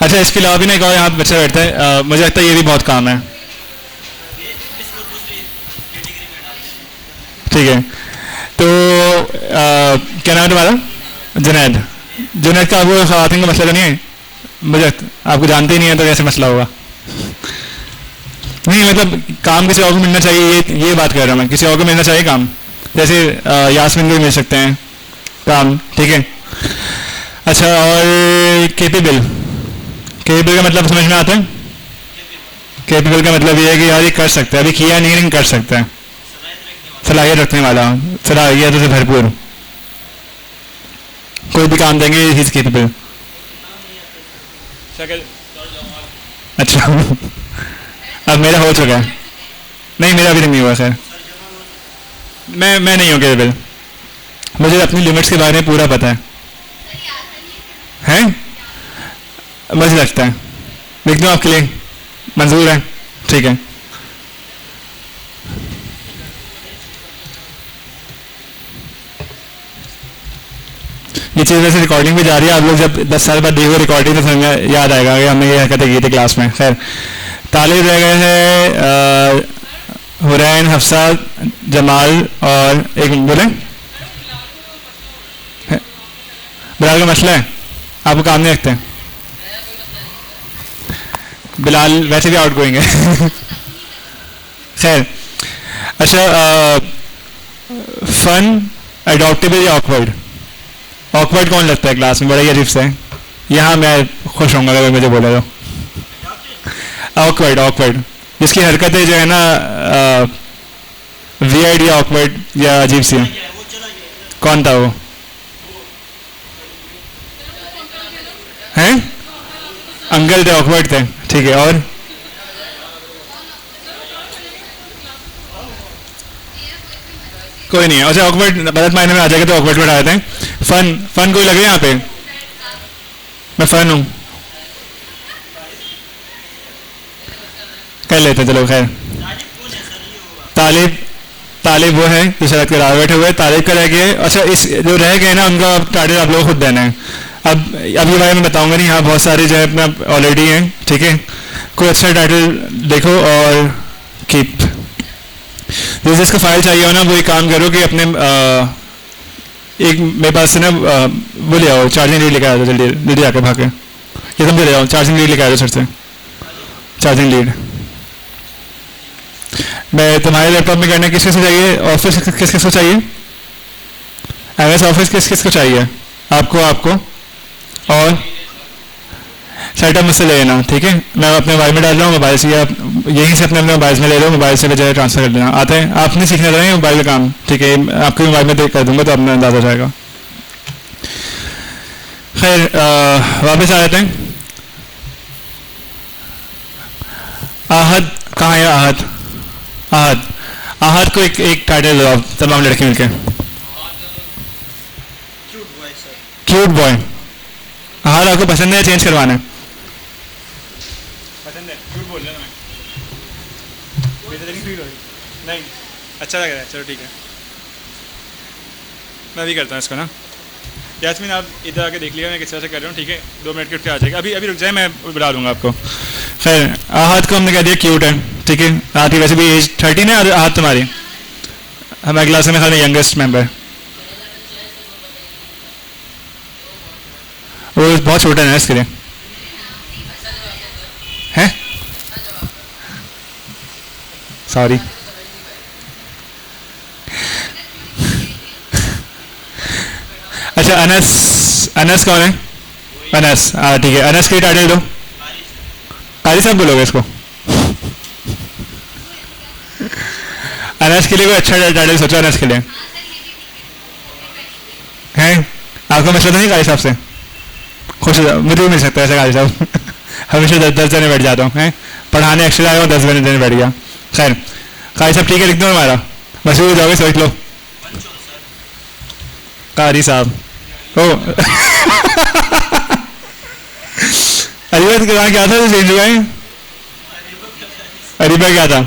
अच्छा इसके अलावा भी ना एक और यहाँ बच्चा बैठता है, मुझे लगता है ये भी बहुत काम है। ठीक है, तो क्या नाम है तुम्हारा? जुनैद। जुनैद का आपको ख़वातीन का मसला तो नहीं है? मुझे आपको जानते ही नहीं है तो कैसे मसला होगा? नहीं मतलब काम किसी और को मिलना चाहिए, ये बात कर रहा हूँ मैं, किसी और को मिलना चाहिए काम, जैसे यास्मीन को भी मिल सकते हैं काम, ठीक है। अच्छा और केपेबल, केपेबल का मतलब समझ में आता है? केपेबल का मतलब ये है कि यार ये कर सकता है, अभी किया नहीं लेकिन कर सकता है, सलाहियत रखने वाला, सलाहियत से भरपूर, कोई भी काम देंगे ही इज केपेबल। अच्छा अब मेरा हो चुका है, नहीं मेरा अभी तक नहीं हुआ सर, मैं नहीं हूँ केपेबल, मुझे अपनी लिमिट्स के बारे में पूरा पता है, हैं? मुझे लगता है, लिख दूँ आपके लिए, मंजूर है? ठीक है। ये चीज़ वैसे रिकॉर्डिंग भी जा रही है, आप लोग जब 10 साल बाद देखो रिकॉर्डिंग तो समझ में याद आएगा कि हमने ये हरकतें की थी क्लास में। खैर तालिब रह गए हैं हुरैन, हफ्सा, जमाल और एक बोले बिलाल का मसला है, आपको काम नहीं रखते? बिलाल वैसे भी आउट गोइंग है। खैर अच्छा फन, अडॉप्टेबल या ऑकवर्ड? ऑकवर्ड कौन लगता है क्लास में? बड़ा ही अजीब से है, यहाँ मैं खुश होऊंगा अगर मुझे बोला तो। ऑकवर्ड, ऑकवर्ड जिसकी हरकतें जो है ना वियर्ड या ऑकवर्ड या अजीब सी है, कौन था वो? हैं? अंकल थे, ऑकवर्ड थे, ठीक है। और कोई नहीं है, अच्छा ऑकवर्ड गलत मायने में आ जाएगा तो ऑकवर्ड में डालते हैं। फन, फन कोई लगे यहाँ पे? मैं फन हूँ, कर लेते चलो। खैर तालिब, तालिब वो है जो सड़क के राह बैठे हुए, तालिब का रह गए। अच्छा इस जो रह गए ना उनका टाइटल आप लोग खुद देना है। अब ये भाई मैं बताऊंगा नहीं, यहाँ बहुत सारे जो है अपना ऑलरेडी हैं, ठीक है। कोई अच्छा टाइटल देखो और कीप, जैसे इसका फाइल चाहिए हो ना, वो एक काम करो कि अपने एक मेरे पास से ना वो ले आओ, चार्जिंग लीड लेकर आ जाओ, जल्दी जल्दी आकर भाग के, ये तुम ले आओ, चार्जिंग लीड लेकर आ जाओ सर से, चार्जिंग लीड। मैं तुम्हारे लैपटॉप में करना किस किस को चाहिए? ऑफिस किस किस को चाहिए? एमएस ऑफिस किस किस को चाहिए? आपको, आपको और सेटअप मुझसे ले लेना, ठीक है। मैं अपने मोबाइल में डाल रहा हूँ, मोबाइल से आप यहीं से अपने मोबाइल में ले लो, मोबाइल से जो है ट्रांसफर कर देना। आते हैं आप नहीं सीखने रहे मोबाइल का काम, ठीक है, आपके मोबाइल में कर दूंगा तो अपना अंदाजा हो जाएगा। खैर वापस आ जाते हैं। आहद कहाँ है? आहद, आहद, आहद को एक टाइटल दो आप तमाम लड़के मिलकर। Cute boy. आहद आपको पसंद है, चेंज करवाना है? पसंद है, क्यूट बोल रहा हूं मैं, नहीं अच्छा लग रहा है, चलो ठीक है, मैं भी करता हूँ इसको ना। यास्मीन आप इधर आके देख लिया मैं किस तरह से कर रहा हूँ, ठीक है, 2 मिनट के उठ के आ जाएगा, अभी अभी रुक जाए, मैं बुला दूंगा आपको। खैर आहद को हमने कह दिया क्यूट है, ठीक है। आहद की वैसे भी एज 13 है, और आहद तुम्हारी हमारे क्लास में खाली यंगेस्ट मेंबर, वो बहुत छोटा है इसके लिए है, सॉरी। अच्छा अनस, अनस कौन है? अनस, हाँ ठीक है, अनस के टाइटल दो। कारी साहब बोलोगे इसको? अनस के लिए कोई अच्छा टाइटल सोचो, अनस के लिए हैं? आपको मसला तो नहीं कारी साहब से? खुश हो जाओ, मुझे भी मिल सकता है ऐसा कारी साहब। हमेशा 10 जने बैठ जाता हूँ, हैं पढ़ाने एक्स्ट्रा आया हूँ, 10 जने बैठ गया। खैर कारी साहब ठीक है, लिख दो हमारा, मशहूर हो जाओगे, सोच लो। कारी साहब ओ अलीवत के वहाँ क्या था जो चेंज हुआ है? अरीबा क्या था?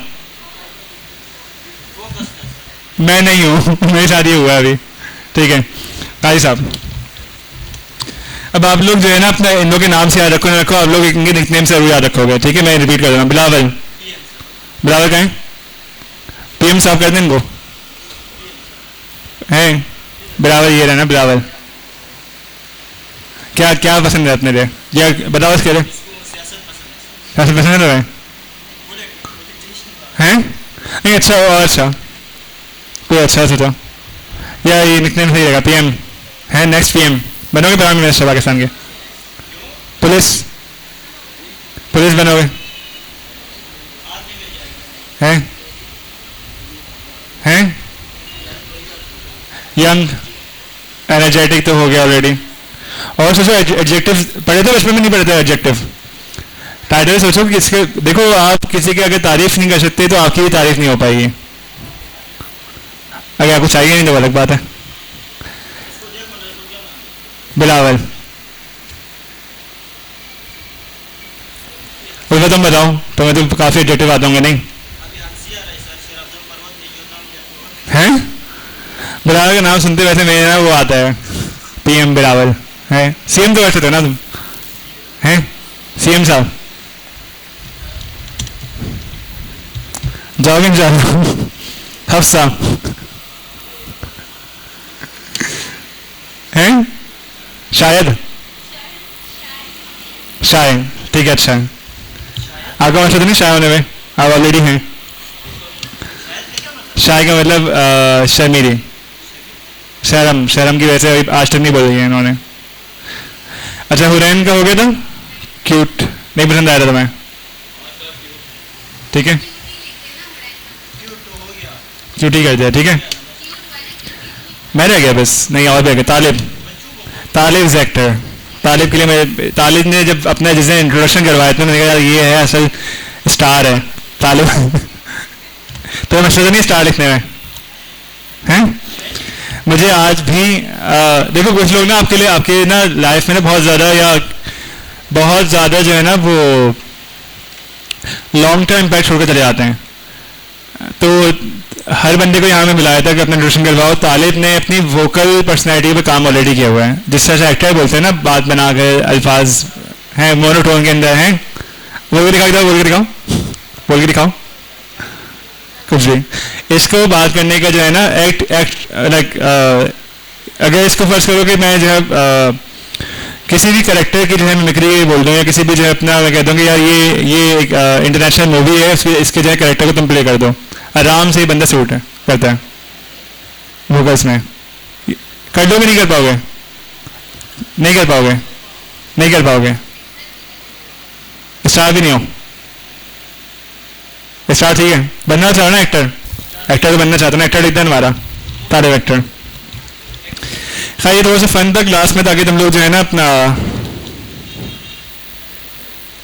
मैं नहीं हूँ, मेरी शादी हुआ है अभी, ठीक है भाई साहब। अब आप लोग जो है ना अपना इन लोग के नाम से याद रखो, ना रखो, आप लोग इनके निकनेम से जरूर याद रखोगे, ठीक है। मैं रिपीट कर रहा हूँ, बिलावल, बिलावल कहें, पीएम साहब कर दें इनको, हैं बिलावल, ये रहना बिलावल। क्या क्या पसंद है अपने लिए, या बताओ इसके लिए। सियासत पसंद है तुम्हें? हैं नहीं, अच्छा और अच्छा, कोई अच्छा सोचो, या ये निकनेम सही रहेगा, पीएम है, नेक्स्ट पीएम बनोगे, प्राइम मिनिस्टर पाकिस्तान के, पुलिस, पुलिस बनोगे, हैं हैं यंग, एनर्जेटिक तो हो गया ऑलरेडी। और सोचो एडजेक्टिव पढ़े थे बचपन में, नहीं पढ़े थे एडजेक्टिव? टाइटल सोचो कि किसके, देखो आप किसी की अगर तारीफ नहीं कर सकते तो आपकी भी तारीफ नहीं हो पाएगी। अगर आपको चाहिए नहीं तो अलग बात है। बिलावल, उसमें तुम बताओ, तुम्हें तो काफी एडजेक्टिव आते होंगे नहीं हैं? बिलावल का नाम सुनते वैसे मेरे ना वो आता है, पीएम बिलावल है। सीएम तो बैठे थे ना तुम, हैं सीएम साहब, जॉगिंग जाओ, हफ्सा हैं, शायद, शायद, ठीक है अच्छा। आपका मतलब नहीं शायद होने में, आप ऑलरेडी हैं। शायद का मतलब शर्मीली, शर्म, शर्म की वजह से आज तक नहीं बोल रही है इन्होंने। अच्छा हुरैन का हो गया था, क्यूट नहीं पसंद आया था तुम्हें, ठीक है क्यूट ही कर दिया, ठीक है। मैं रह गया बस, नहीं और भी गया। तालिब, तालिब इज एक्टर, तालिब के लिए मैं, तालिब ने जब अपना जिसने इंट्रोडक्शन करवाया था मैंने कहा यार ये है असल स्टार है तालिब। तो मैं सोचा नहीं स्टार लिखने में हैं। मुझे आज भी देखो कुछ लोग ना आपके लिए, आपके ना लाइफ में ना बहुत ज़्यादा, या बहुत ज़्यादा जो है ना वो लॉन्ग टर्म इम्पैक्ट छोड़कर चले जाते हैं। तो हर बंदे को यहाँ में मिलाया था कि अपना इंट्रोडक्शन करवाओ। तालिब ने अपनी वोकल पर्सनैलिटी पे काम ऑलरेडी किया हुआ है, जिस तरह से एक्टर बोलते हैं ना, बात बना कर अल्फाज हैं मोनोटोन के अंदर हैं। बोल के दिखाओ, बोल के दिखाओ, बोल के दिखाओ कुछ भी। इसको बात करने का जो है ना एक्ट लाइक, अगर इसको फर्ज करो कि मैं जो है किसी भी करेक्टर की जो है मिमिक्री बोल दूँ, या किसी भी जो है अपना मैं कह दूँ कि यार ये एक इंटरनेशनल मूवी है, इसके जो है करेक्टर को तुम प्ले कर दो, आराम से ही बंदा सूट है करता है वोकल्स में। कर दोगे नहीं कर पाओगे? नहीं कर पाओगे, नहीं कर पाओगे। स्टार भी नहीं हो, स्टार ठीक है, बनना चाहो ना एक्टर, एक्टर तो बनना चाहता ना, एक्टर दिखता है हमारा तारे एक्टर। खैर ये थोड़ा सा फन तक लास्ट में, ताकि तुम लोग जो है ना अपना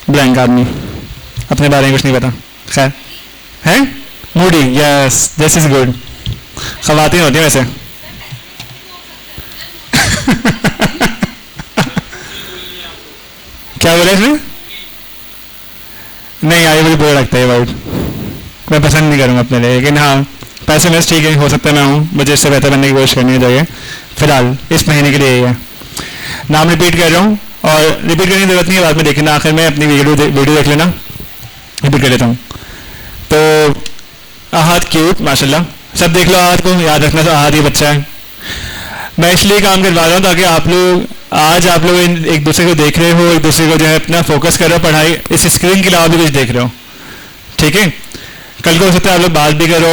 ब्लैंक आदमी अपने बारे में कुछ नहीं पता। खैर है moody, yes this is good, खवातीन होती है वैसे। क्या बोले इसमें? नहीं आई मुझे बुरा लगता है वर्ड, मैं पसंद नहीं करूँगा अपने लिए, लेकिन हाँ पैसे में ठीक है, हो सकता है मैं हूँ, मुझे इससे बेहतर बनने की कोशिश करनी चाहिए। फिलहाल इस महीने के लिए यही है। नाम रिपीट कर रहा हूँ, और रिपीट करने की जरूरत नहीं है, बाद में देखना, आखिर में अपनी वीडियो देख लेना, रिपीट कर लेता हूँ। तो आहद क्यूट माशाल्लाह, सब देख लो आहद को, याद रखना तो आहद ही बच्चा है। मैं इसलिए काम करवा रहा हूँ ताकि आप लोग आज आप लोग एक दूसरे को देख रहे हो, एक दूसरे को जो है अपना फोकस कर रहे हो, पढ़ाई इस स्क्रीन के अलावा भी कुछ देख रहे हो, ठीक है। कल को हो सकता है आप लोग बात भी करो,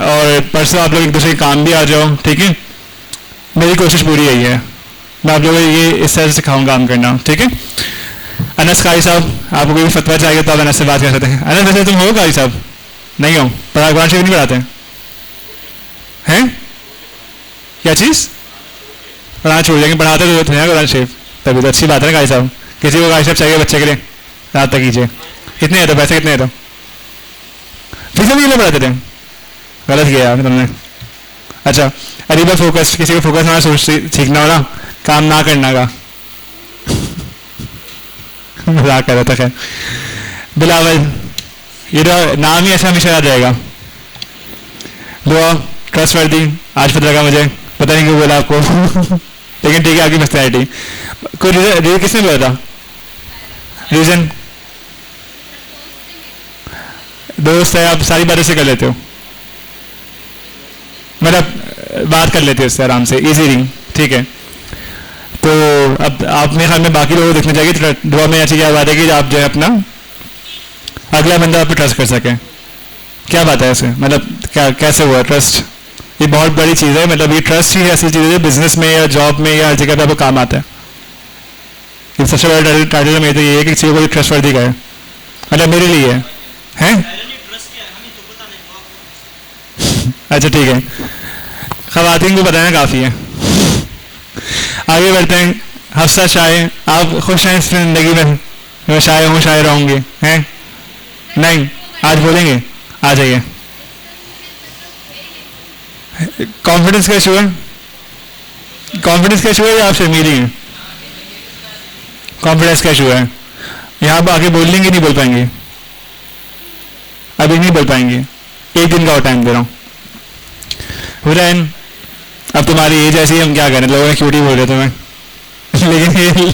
और परसों आप लोग एक दूसरे के काम भी आ जाओ, ठीक है। मेरी कोशिश पूरी यही है, मैं आप लोगों को ये इस तरह से सिखाऊंगा काम करना, ठीक है। अनस कारी साहब, आपको कोई फतवा चाहिए तो आप अनस से बात कर सकते हैं। अनस वैसे तुम हो कारी साहब? नहीं हो, कुरान शरीफ नहीं पढ़ाते हैं? क्या चीज़? कुरान छोड़ देंगे, पढ़ाते तो थे कुरान शरीफ, तभी तो अच्छी बात है ना कारी साहब। किसी को कारी साहब चाहिए बच्चे के लिए, रात तक कीजिए। कितने है तो पैसे कितने है तो फीस भी नहीं पढ़ाते थे? गलत किया आपने तुमने। अच्छा अरीबा फोकस, किसी को फोकस ना सोच सीखना हो ना, काम ना करना का। मजाक कर रहा था। खैर बिलावल, ये तो नाम ही ऐसा हमेशा याद रहेगा। दुआ ट्रस्टवर्दी, आज पता लगा मुझे, पता नहीं क्यों बोला आपको लेकिन ठीक है, आपकी पर्सनैलिटी। कोई रीजन किसने बोला था? रीजन दोस्त है, आप सारी बातें से कर लेते हो, मतलब बात कर लेते हो उससे आराम से, इजी रिंग, ठीक है। तो अब आप मेरे ख्याल में बाकी लोगों को देखना चाहिए दुआ में ऐसी क्या बात है कि आप जो है अपना अगला बंदा आप पे ट्रस्ट कर सके। क्या बात है ऐसे, मतलब क्या कैसे हुआ ट्रस्ट? ये बहुत बड़ी चीज़ है, मतलब ये ट्रस्ट ही ऐसी चीज़ है बिजनेस में या जॉब में या हर जगह पे आपको काम आता है। ये सबसे बड़ा टाइटल मेरे तो ये है कि किसी को ट्रस्ट वर्दी का है, मतलब मेरे लिए है? अच्छा ठीक है, खवातीन को बताना काफ़ी है। आगे बढ़ते हैं। हफ्सा शायर, आप खुश हैं इस जिंदगी में? मैं शायर हूँ, शायर रहूँगी, हैं? नहीं, आज बोलेंगे, आ जाइए। कॉन्फिडेंस का इशू है? कॉन्फिडेंस का इशू है या आप शर्मीली हैं? कॉन्फिडेंस का इशू है। यहाँ पर आके बोल लेंगे, नहीं बोल पाएंगे, अभी नहीं बोल पाएंगे, एक दिन का और टाइम दे रहा हूँ। हुरैन, अब तुम्हारी एज ऐसी, हम क्या करें, लोगों ने क्यूटी बोल रहे तुम्हें लेकिन ये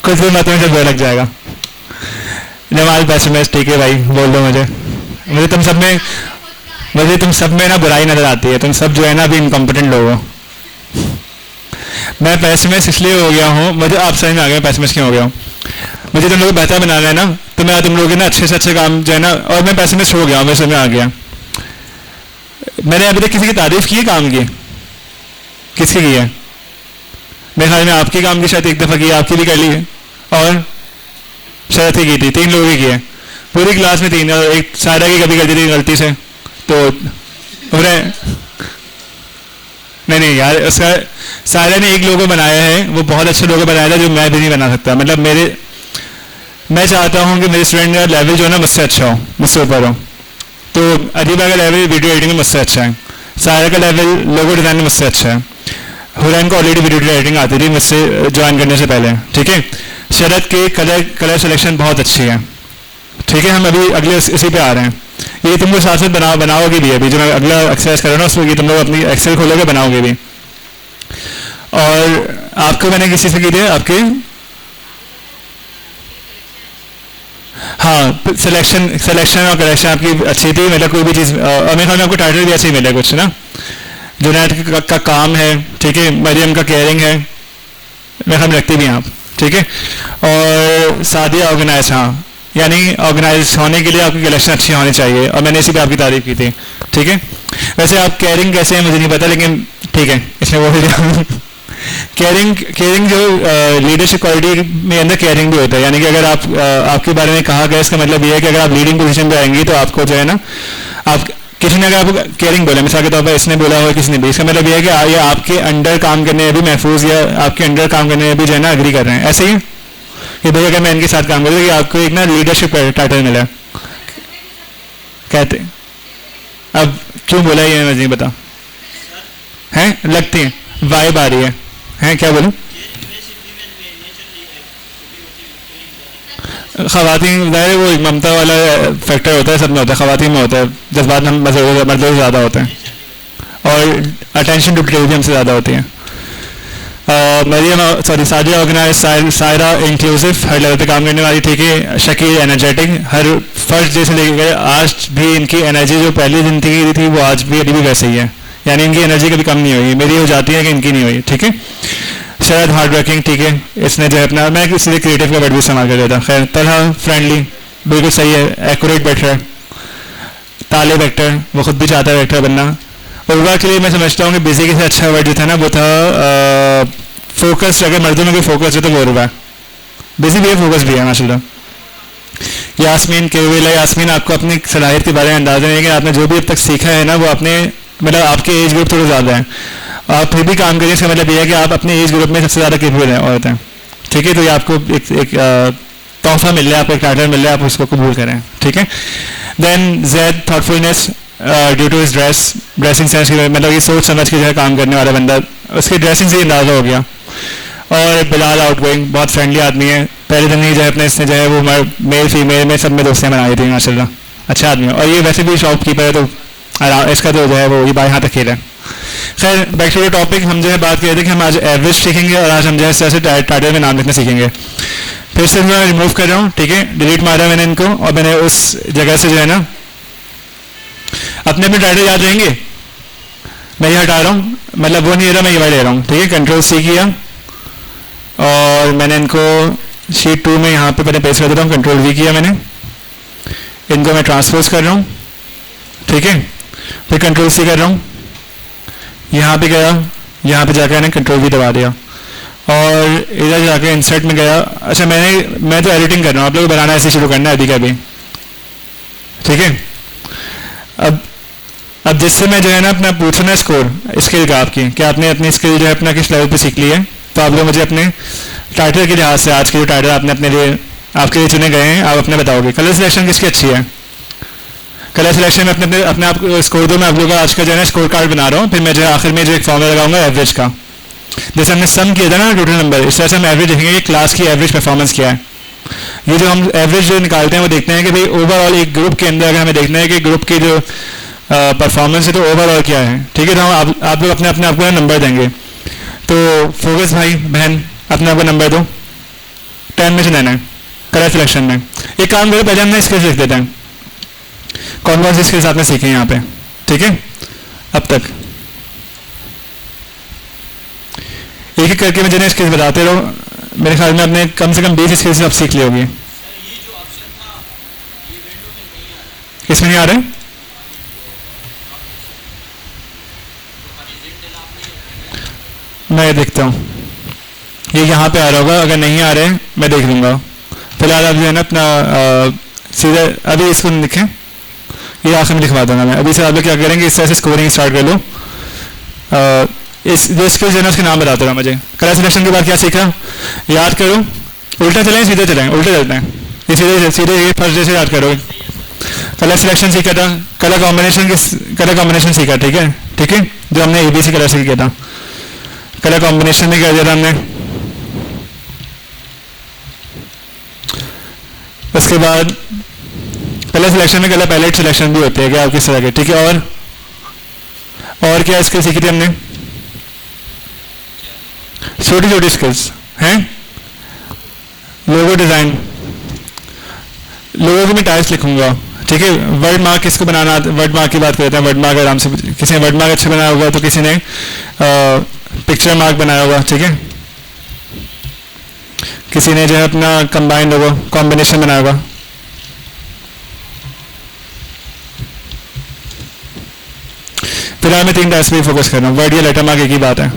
कुछ भी मत में से बोल लग जाएगा। जमाल पैसिमिस्ट, ठीक है भाई, बोल दो मुझे तुम सब में ना बुराई नजर आती है, तुम सब जो है ना अभी इनकॉम्पिटेंट लोग हो। मैं पैसिमिस्ट इसलिए हो गया हूँ, मुझे आप समझ में आ गया पैसिमिस्ट क्यों हो गया हूँ। मुझे तुम लोग बेहतर बनाना है ना, तो मैं तुम लोग ना अच्छे से अच्छे काम जो है ना, और मैं पैसिमिस्ट हो गया हूँ, मेरे समझ में आ गया। मैंने अभी तक किसी की तारीफ की है काम की? किसकी की है? मेरे ख्याल में आपके काम की शायद एक दफ़ा की, आपकी भी कर ली है, और शरत की थी, 3 लोगों की है पूरी क्लास में, 3, एक सारा की कभी कर दी थी गलती से, तो नहीं यार, उसका सारा ने एक लोगो बनाया है, वो बहुत अच्छे लोगो बनाया था जो मैं भी नहीं बना सकता। मतलब मैं चाहता हूँ कि मेरे स्टूडेंट का लेवल जो है ना मुझसे अच्छा हो, मुझसे ऊपर हो। तो अदीबा का लेवल वीडियो एडिटिंग में मुझसे अच्छा है, सारा का लेवल लोगो डिज़ाइन में मुझसे अच्छा है, हुरैन को ऑलरेडी वीडियो एडिटिंग आती थी मुझसे ज्वाइन करने से पहले, ठीक है। शरद के कलर सिलेक्शन बहुत अच्छी है, ठीक है। हम अभी अगले इसी पे आ रहे हैं, ये तुम लोग साथ साथ बनाओगे भी, अभी जो मैं अगला एक्सरसाइज कर रहा हूँ उसमें ये तुम लोग अपनी एक्सेल खोलोगे, बनाओगे भी। और आपको मैंने किसी से की थी आपके, हाँ, सिलेक्शन और कलेक्शन आपकी अच्छी थी, मतलब कोई भी चीज़, और मेरे ख्याल में आपको टाइटल भी अच्छी मिले कुछ ना। जुनैद का काम है, ठीक है, मरियम का केयरिंग है, मेरे ख्याल में रखती भी हैं आप, ठीक है। और सादिया ऑर्गेनाइज, हाँ, यानी ऑर्गेनाइज होने के लिए आपकी कलेक्शन अच्छी होनी चाहिए, और मैंने इसी पे आपकी तारीफ की थी, ठीक है। वैसे आप केयरिंग कैसे हैं मुझे नहीं पता, लेकिन ठीक है, इसमें वो भी केयरिंग जो लीडरशिप क्वालिटी में अंदर केयरिंग भी होता है, यानी कि अगर आप आपके बारे में कहा गया, इसका मतलब ये है कि अगर आप लीडिंग पोजीशन पे आएंगी तो आपको जो है ना, आप किसी ने अगर आपको केयरिंग बोला, मिसाल के तौर पर इसने बोला हो, किसी ने भी, इसका मतलब ये है कि ये आपके अंडर काम करने में भी महफूज, या आपके अंडर काम करने में भी जो है ना अग्री कर रहे हैं। ऐसे ही कि भाई अगर मैं इनके साथ काम करूँ कि आपको एक ना लीडरशिप टाइटल मिला कहते, अब क्यों बोला ये मुझे नहीं पता है, लगती है वाइब आ रही है क्या बोलूं? खवातीन वो एक ममता वाला फैक्टर होता है, सब में होता है, खवातीन में होता है, जज्बात मर्दों से ज़्यादा होते हैं, और अटेंशन टू डिटेल भी हमसे ज़्यादा होती है। सादिया ऑर्गेनाइज, सायरा इंक्लूसिव, हर लेवल पे काम करने वाली, ठीक है। शकील एनर्जेटिक, हर फर्स्ट डे से लेकर गए आज भी इनकी एनर्जी जो पहले दिन थी वो आज भी अभी भी वैसे ही है, यानी इनकी एनर्जी कभी कम नहीं हुई, मेरी हो जाती है कि इनकी नहीं हुई, ठीक है। शरद हार्ड वर्किंग, ठीक है, इसने जो है अपना, मैं इसलिए क्रिएटिव का वर्ड भी इस्तेमाल कर देता, खैर। तरह फ्रेंडली, बिल्कुल सही है, एक्यूरेट बैटर, तालिब एक्टर, वो खुद भी चाहता है एक्टर बनना। उर्वा के लिए मैं समझता हूँ कि बिजी के से अच्छा वर्ड जो था ना वो था फोकस, अगर मर्दों में कोई फोकस है तो वो उर्वा, बिजी भी है, फोकस भी है माशाल्लाह। यास्मीन केविल है, यास्मीन आपको अपनी सलाहियत के बारे में अंदाजा नहीं है, लेकिन आपने जो भी अब तक सीखा है ना वो अपने, मतलब आपके एज ग्रुप थोड़ा ज़्यादा है, आप फिर भी काम करिए, इसका मतलब ये है कि आप अपने एज ग्रुप में सबसे ज़्यादा केपेबल होते हैं, ठीक है। तो ये आपको एक तोहफा मिल रहा है, आपको एक टाइटल मिल रहा है, आप उसको कबूल करें, ठीक है। Then Zaid thoughtfulness due to his dressing sense, मतलब ये सोच समझ के जो है काम करने वाला बंदा, उसकी ड्रेसिंग से ही अंदाजा हो गया। और बिलाल आउटगोइंग, बहुत फ्रेंडली आदमी है, पहले दिन ही जो है अपने इसने जो है वो मेल फीमेल में सब में दोस्तियाँ बनाई थी माशाल्लाह, अच्छा आदमी है, और ये वैसे भी शॉपकीपर है, तो इसका तो जो है वो ये बाएं हाथ अकेला है। खैर बैक टू द टॉपिक, हम जो है बात कर रहे थे कि हम आज एवरेज सीखेंगे और आज हम जो है इस तरह से टाइटल में नाम लिखना सीखेंगे। फिर से मैं रिमूव कर रहा हूँ, ठीक है, डिलीट मारा मैंने इनको, और मैंने उस जगह से जो है ना अपने अपने टाइटल याद रहेंगे, मैं ये हटा रहा हूँ, मतलब वो नहीं ले रहा, मैं ये वाला ले रहा हूँ, ठीक है। कंट्रोल सी किया और मैंने इनको शीट 2 में यहाँ पे पहले पेस्ट कर देता हूँ, कंट्रोल वी किया मैंने, इनको मैं ट्रांसपोज कर रहा हूँ, ठीक है। फिर कंट्रोल सी कर रहा हूँ, यहाँ पे गया, यहाँ पे जाकर मैंने कंट्रोल वी दबा दिया और इधर जाके इंसर्ट में गया। अच्छा मैं तो एडिटिंग कर रहा हूँ, आप लोग बनाना ऐसे शुरू करना है अभी का भी, ठीक है। अब जिससे मैं जो है ना अपना पूछना स्कोर स्किल का आपकी, कि आपने अपनी स्किल जो है अपना किस लेवल पे सीख ली है, तो आप लोग मुझे अपने टाइटल के लिहाज से आज के जो टाइटल आपने अपने लिए आपके लिए चुने गए हैं आप अपने बताओगे। कलर सिलेक्शन किसकी अच्छी है? कलर सिलेक्शन में अपने आप स्कोर दो। मैं आप लोगों का आज का जो है स्कोर कार्ड बना रहा हूँ, फिर मैं जो है आखिर में जो एक फॉर्मूला लगाऊंगा एवरेज का, जैसे हमने सम किया था ना टोटल नंबर, इस तरह से हम एवरेज देखेंगे कि क्लास की एवरेज परफॉर्मेंस क्या है। ये जो हम एवरेज जो निकालते हैं वो देखते हैं कि भाई ओवरऑल एक ग्रुप के अंदर अगर हमें देखना है कि ग्रुप की जो परफॉर्मेंस है तो ओवरऑल क्या है, ठीक है। तो हम आप लोग अपने अपने आपको नंबर देंगे। तो फोकस भाई बहन अपने आपको नंबर दो, 10 में से देना है कलर सिलेक्शन में। एक काम करो, पहले हमने स्किल्स लिख देते हैं, कौन कौन सी स्किल्स आपने सीखे यहाँ पे, ठीक है। अब तक एक एक करके मैं जिन्हें स्किल्स बताते रहो, मेरे ख्याल में आपने कम से कम 20 स्किल्स आप सीख ली होगी। इसमें नहीं आ रहे? मैं देखता हूँ, ये यहाँ पे आ रहा होगा, अगर नहीं आ रहे मैं देख लूँगा। फिलहाल आप जो है ना अपना सीधे अभी इसको लिखें, ये आखिर में लिखवा दूंगा मैं। अभी से आप लोग क्या करेंगे, इस तरह से स्कोरिंग स्टार्ट कर लो। इस जो स्किल्स है ना उसके नाम बताते रहो मुझे। कलर सिलेक्शन के बाद क्या सीखा याद करो, उल्टा चलें सीधे चलें, उल्टे चलते हैं, ये सीधे सीधे ये फर्स्ट जैसे याद करोगे। कलर सिलेक्शन सीखा था, कलर कॉम्बिनेशन सीखा, ठीक है, ठीक है, जो हमने ABC कलर से किया था। कलर कॉम्बिनेशन भी कर दिया था हमने। उसके बाद कलर सिलेक्शन में कलर पैलेट सिलेक्शन भी होते हैं क्या आप किस तरह के, ठीक है। और क्या स्किल सीखी थी हमने, छोटी छोटी स्किल्स हैं। लोगो डिजाइन, लोगो की मैं टाइप्स लिखूंगा, ठीक है। वर्ड मार्क किसको बनाना, वर्ड मार्क की बात करते हैं। वर्ड मार्क आराम से, किसी ने वर्ड मार्क अच्छा बनाया होगा तो किसी ने पिक्चर मार्क बनाया होगा, ठीक है। किसी ने जो है अपना कंबाइंड लोगो कॉम्बिनेशन बनाया होगा। फिलहाल मैं 3 टाइप्स पे फोकस कर रहा हूँ, वर्ड या लेटर मार्क एक ही बात है,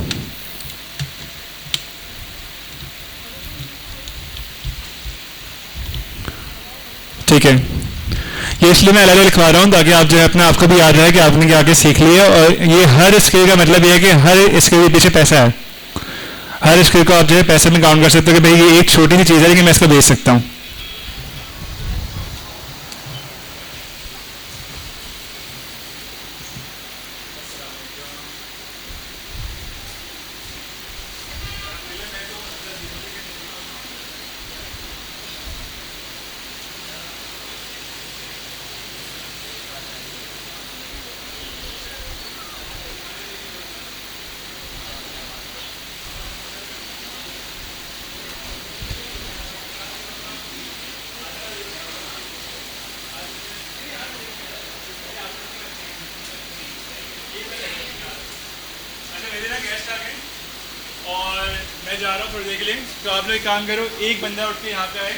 ठीक है। ये इसलिए मैं अलग अलग लिखवा रहा हूँ ताकि आप जो है अपना आपको भी याद रहे कि आपने क्या क्या सीख लिया। और ये हर स्किल का मतलब ये है कि हर स्किल के पीछे पैसा है, हर स्किल को आप जो है पैसे में काउंट कर सकते हो कि भाई ये एक छोटी सी चीज़ है लेकिन मैं इसको बेच सकता हूँ। और मैं जा रहा हूँ थोड़ी देर के लिए, तो आप लोग एक काम करो, एक बंदा उठ के यहाँ पे आए,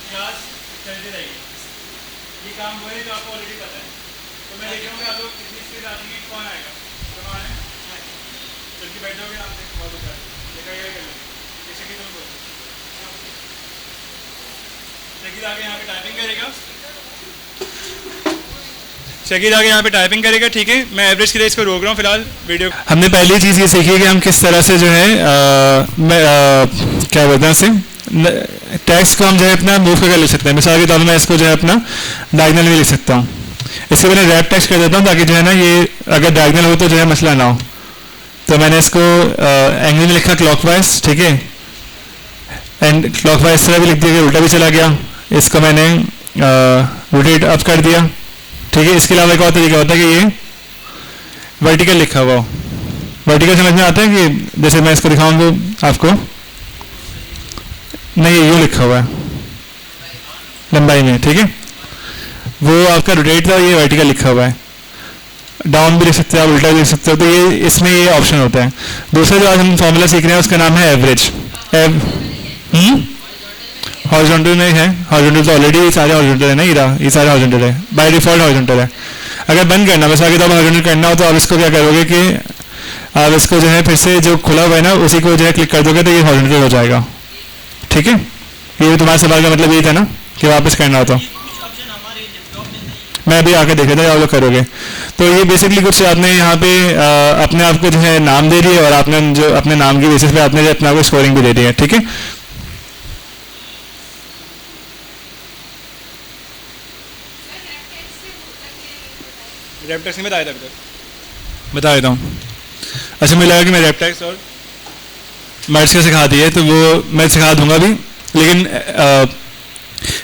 क्लास चलते रहेगी। ये काम हुआ है जो आपको ऑलरेडी पता है, तो मैं देख रहा हूँ कि आप लोग कितनी स्पीड आती है, कौन आएगा, कौन है चल के बैठ जाओगे आप, बहुत अच्छा देखा गया कर लो। जैसे कि तुम बोलो शकील आगे यहाँ पे टाइपिंग करेगा, शकील आगे यहाँ पे टाइपिंग करेगा, ठीक है। मैं एवरेज के लिए इसको रोक रहा हूँ फिलहाल वीडियो। हमने पहली चीज़ ये सीखी कि हम किस तरह से जो है क्या बोलते हैं उसे, टेक्स्ट को हम जो है अपना मूव करके लिख सकते हैं। मिसाल के तौर पर मैं इसको जो है अपना डायगनल में लिख सकता हूँ। इसके मैंने रैप टेक्स्ट कर देता हूँ ताकि जो है ना ये अगर डायगनल हो तो जो है मसला ना हो। तो मैंने इसको एंगल में लिखा क्लॉकवाइज, ठीक है, एंड क्लॉकवाइज इस तरह भी लिख दिया कि उल्टा भी चला गया। इसको मैंने रोटेट अप कर दिया, ठीक है। इसके अलावा एक और तरीका होता है कि ये वर्टिकल लिखा हुआ हो। वर्टिकल समझ में आता है कि जैसे मैं इसको दिखाऊंगा आपको, नहीं ये यूँ लिखा हुआ है लंबाई में, ठीक है, वो आपका रोटेट था, ये वर्टिकल लिखा हुआ है। डाउन भी लिख सकते हो आप, उल्टा भी लिख सकते हो, तो ये इसमें ये ऑप्शन होता है। दूसरा जो आज हम फॉर्मूला सीख रहे हैं उसका नाम है एवरेज। हॉरिजॉन्टल में है, हॉरिजॉन्टल तो ऑलरेडी सारे हॉरिजॉन्टल है ना, ये सारे हॉरिजॉन्टल है, बाय डिफॉल्ट हॉरिजॉन्टल है। अगर बंद करना बस आगे तो हॉरिजॉन्टल करना हो तो आप इसको क्या करोगे कि आप इसको जो है फिर से जो खुला हुआ है ना उसी को जो है क्लिक कर दोगे तो ये हॉरिजॉन्टल हो जाएगा, ठीक है। ये तुम्हारे सवाल का मतलब यही था ना कि वापस करना हो तो मैं अभी आके देखा था आप लोग करोगे। तो ये बेसिकली कुछ आपने यहाँ पे अपने आप को जो है नाम दे दिए और आपने जो अपने नाम की बेसिस पे आपने जो अपने आप को स्कोरिंग भी दे दी है, ठीक है। रैप टैक्स नहीं बताया था अभी तक, बता देता हूँ। अच्छा मुझे लगा कि मैं रैप टैक्स और मर्ज का सिखा दिए तो वो मैं सिखा दूंगा भी, लेकिन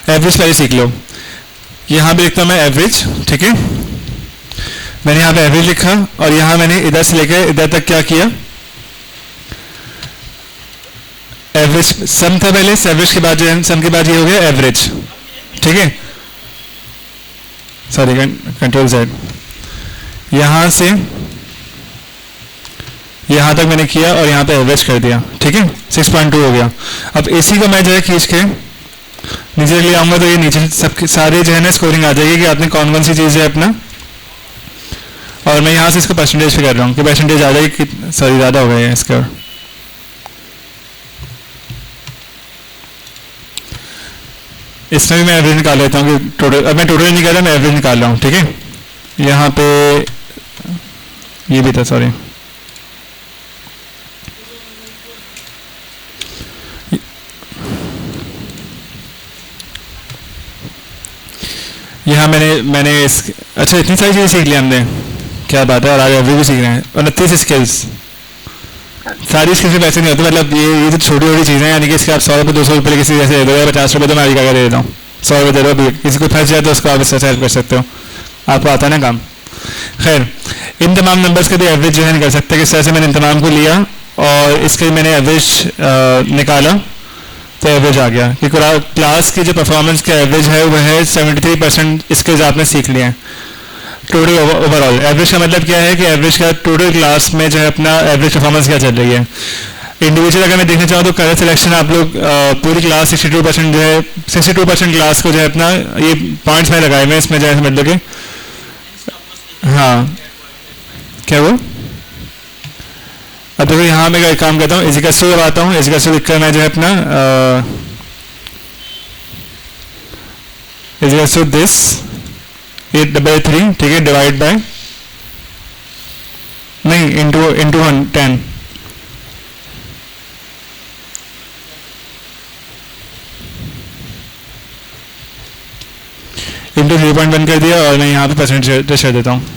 एवरेज पहले सीख लो। यहाँ पे लिखता हूँ मैं एवरेज, ठीक है। मैंने यहाँ पे एवरेज लिखा और यहाँ मैंने इधर से लेकर इधर तक क्या किया, एवरेज सम था पहले, एवरेज के बाद जो है सम के बाद ये हो गया एवरेज, ठीक है। सॉरी कंट्रोल Z, यहाँ से यहाँ तक मैंने किया और यहाँ पे एवरेज कर दिया, ठीक है। 6.2 हो गया। अब इसी को मैं जो है खींच के नीचे ले आऊंगा तो ये नीचे सब सारे जो है ना स्कोरिंग आ जाएगी कि आपने कौन कौन सी चीज़ है अपना, और मैं यहाँ से इसको परसेंटेज पे कर रहा हूँ कि परसेंटेज आ जाएगी, सॉरी ज़्यादा हो गया है इसका। इसमें भी मैं एवरेज निकाल लेता हूँ कि टोटल, अब मैं टोटल नहीं कर रहा, मैं एवरेज निकाल रहा हूँ, ठीक है। यहाँ पे ये भी था, सॉरी यहाँ मैंने अच्छा इतनी सारी चीज़ें सीख ली हमने, क्या बात है। और आगे एवरेज भी सीख रहे हैं, 29 स्किल्स। सारी स्किल्स में पैसे नहीं होते, मतलब ये तो छोटी छोटी चीज़ें हैं, यानी कि इसके आप 100 रुपये 200 रुपये किसी जैसे दे दो, 50 रुपये तो मैं अभी क्या दे देता हूँ, 100 रुपये दे दो, किसी को फंस जाए तो उसको आप इससे हेल्प कर सकते हो, आपको आता है ना काम। खैर इन तमाम नंबर्स का भी एवरेज जो है निकल सकते हैं। किस तरह से मैंने इन तमाम को लिया और इसके मैंने एवरेज निकाला तो एवरेज आ गया कि क्लास की जो परफॉर्मेंस का एवरेज है वह है 73% इसके आपने सीख लिए हैं टोटल ओवरऑल। एवरेज का मतलब क्या है कि एवरेज का टोटल क्लास में जो है अपना एवरेज परफॉर्मेंस क्या चल रही है। इंडिविजुअल अगर मैं देखना चाहूँ तो कलर सिलेक्शन आप लोग पूरी क्लास 62% जो है 62% क्लास को जो है अपना ये पॉइंट्स में लगाए हुए हैं, इसमें जो है समझ लो कि हाँ क्या वो। अब देखो यहाँ मैं एक काम करता हूँ, इसी का सो लगाता हूँ, इसी का सो लिखकर मैं जो है अपना इसी का सो दिस 833, ठीक है, डिवाइड बाय नहीं इंटू 10, इंटू 0.1 कर दिया और मैं यहाँ पे परसेंटेज कर देता हूँ।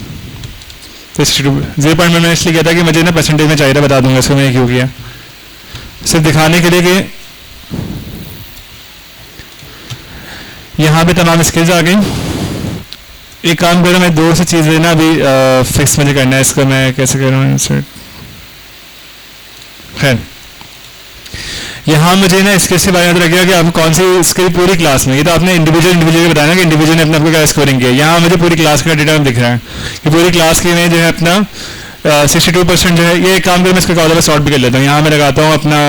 तो 0.1 मैंने इसलिए किया था कि मुझे ना परसेंटेज में चाहिए था, बता दूंगा इसको मैंने क्यों किया, सिर्फ दिखाने के लिए कि यहाँ पे तमाम स्किल्स आ गई। एक काम करो, मैं 2 से चीज़ें ना अभी फिक्स मुझे करना है, इसको मैं कैसे कर रहा हूँ। खैर यहाँ मुझे ना स्किल्स के बारे में पता लग गया कि आपको कौन सी स्किल पूरी क्लास में, ये तो आपने इंडिविजुअल बताया कि इंडिविजुअल ने अपने आपको क्या स्कोरिंग किया। यहाँ मुझे पूरी क्लास का डेटा दिख रहा है कि पूरी क्लास के में जो है अपना 62% जो है। ये एक काम करो, मैं इसको कॉलम में सॉर्ट भी कर लेता हूँ। यहाँ मैं लगाता हूँ अपना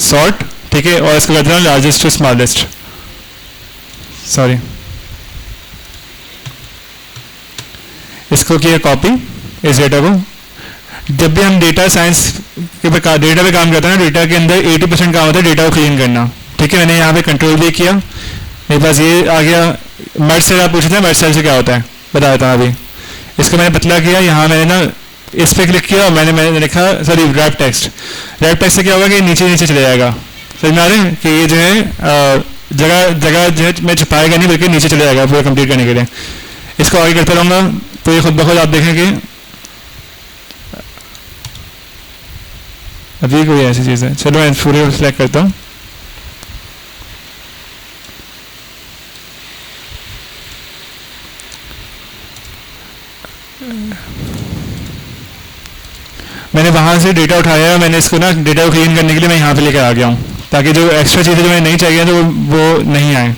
सॉर्ट, ठीक है, और इसको करता हूँ लार्जेस्ट टू स्मॉलेस्ट, सॉरी इसको किया कॉपी इस डेटा को। जब भी हम डेटा साइंस के डेटा पे काम करते हैं ना, डेटा के अंदर 80% काम होता है डेटा को क्लीन करना, ठीक है। मैंने यहाँ पे कंट्रोल भी किया, मेरे पास ये आ गया। मर्ज सेल आप पूछे थे, मर्ज सेल से क्या होता है बता देता हूँ अभी। इसको मैंने पतला किया, यहाँ मैंने ना इस पर क्लिक किया और मैंने लिखा sorry wrap text. Wrap text से क्या होगा कि नीचे नीचे चले जाएगा, समझ में आ रहे हैं कि ये जो है जगह जो है मैं छुपाएगा नहीं बल्कि नीचे चले जाएगा पूरा कंप्लीट करने के लिए। इसको आगे करता रहूँगा तो ये खुद ब खुद आप देखेंगे अभी कोई ऐसी चीज़ है। चलो मैं पूरे सेलेक्ट करता हूँ। मैंने वहाँ से डेटा उठाया, मैंने इसको ना डेटा को क्लीन करने के लिए मैं यहाँ पे लेकर आ गया हूँ, ताकि जो एक्स्ट्रा चीज़ें जो मैंने नहीं चाहिए तो वो नहीं आए।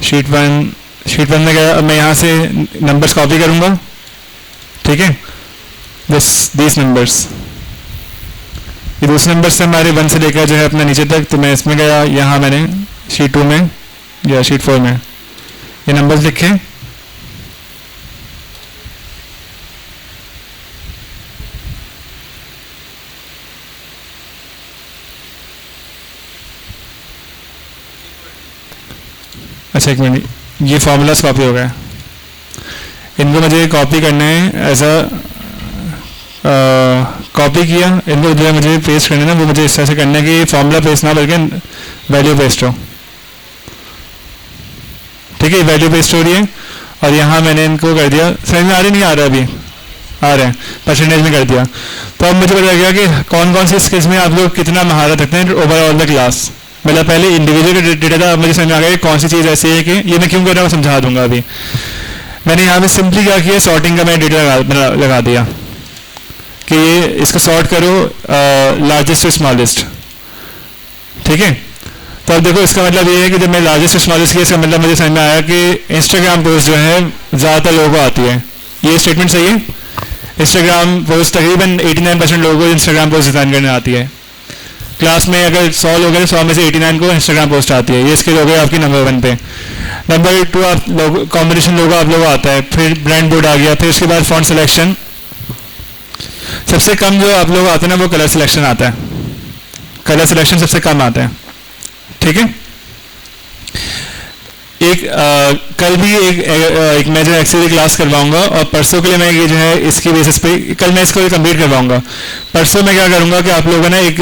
शीट वन में गया, अब मैं यहाँ से नंबर्स कॉपी करूँगा, ठीक है, दिस नंबर्स, ये दूसरे नंबर से हमारे 1 से लेकर जो है अपना नीचे तक, तो मैं इसमें गया, यहाँ मैंने शीट 2 में या शीट 4 में ये नंबर्स लिखे, अच्छा एक मिनट, ये फॉर्मूलाज कॉपी हो गए, इनको मुझे कॉपी करना है एज अ कॉपी किया, इनको जो है मुझे पेस्ट करना है ना, वो मुझे इस तरह से करना है कि फॉर्मूला पेस्ट ना बल्कि वैल्यू पेस्ट हो, ठीक है, वैल्यू पेस्ट हो रही है। और यहाँ मैंने इनको कर दिया, समझ में आ रही नहीं आ रहा अभी आ रहे हैं, परसेंटेज में कर दिया। तो अब मुझे पता गया कि कौन कौन सी स्किल्स में आप लोग कितना महारत रखते हैं ओवरऑल द क्लास। मतलब पहले इंडिविजुअल डेटा था, अब मुझे समझ में आ गया कि कौन सी चीज़ ऐसी है कि ये मैं क्यों कर रहा हूँ समझा दूंगा अभी। मैंने यहाँ पे सिंपली क्या किया, सॉर्टिंग का मैंने डेटा लगा दिया कि ये इसको सॉर्ट करो लार्जेस्ट टू स्मॉलेस्ट, ठीक है। तो अब देखो इसका मतलब ये है कि जब मैं लार्जेस्ट टू स्मॉलेस्ट किया, इसका मतलब मुझे समझ में आया कि इंस्टाग्राम पोस्ट जो है ज़्यादातर लोगों को आती है। ये स्टेटमेंट सही है, इंस्टाग्राम पोस्ट तकरीबन 89% लोगों को इंस्टाग्राम पोस्ट डिज़ाइन करने आती है। क्लास में अगर 100 लोग हैं, 100 में से 89 को इंस्टाग्राम पोस्ट आती है। ये स्किल हो गई आपकी नंबर 1 पे। नंबर 2 आप लोग कॉम्बिनेशन लोगो आप लोगों आता है, फिर ब्रांड बोर्ड आ गया, फिर उसके बाद फॉन्ट सिलेक्शन। सबसे कम जो आप लोग आते हैं ना वो कलर सिलेक्शन आता है, कलर सिलेक्शन सबसे कम आता है, ठीक है। कल भी एक मैं जो एक्सेल की क्लास करवाऊंगा और परसों के लिए मैं ये जो है इसकी बेसिस पे कल मैं इसको कंप्लीट करवाऊंगा। परसों मैं क्या करूंगा कि आप लोगों ने एक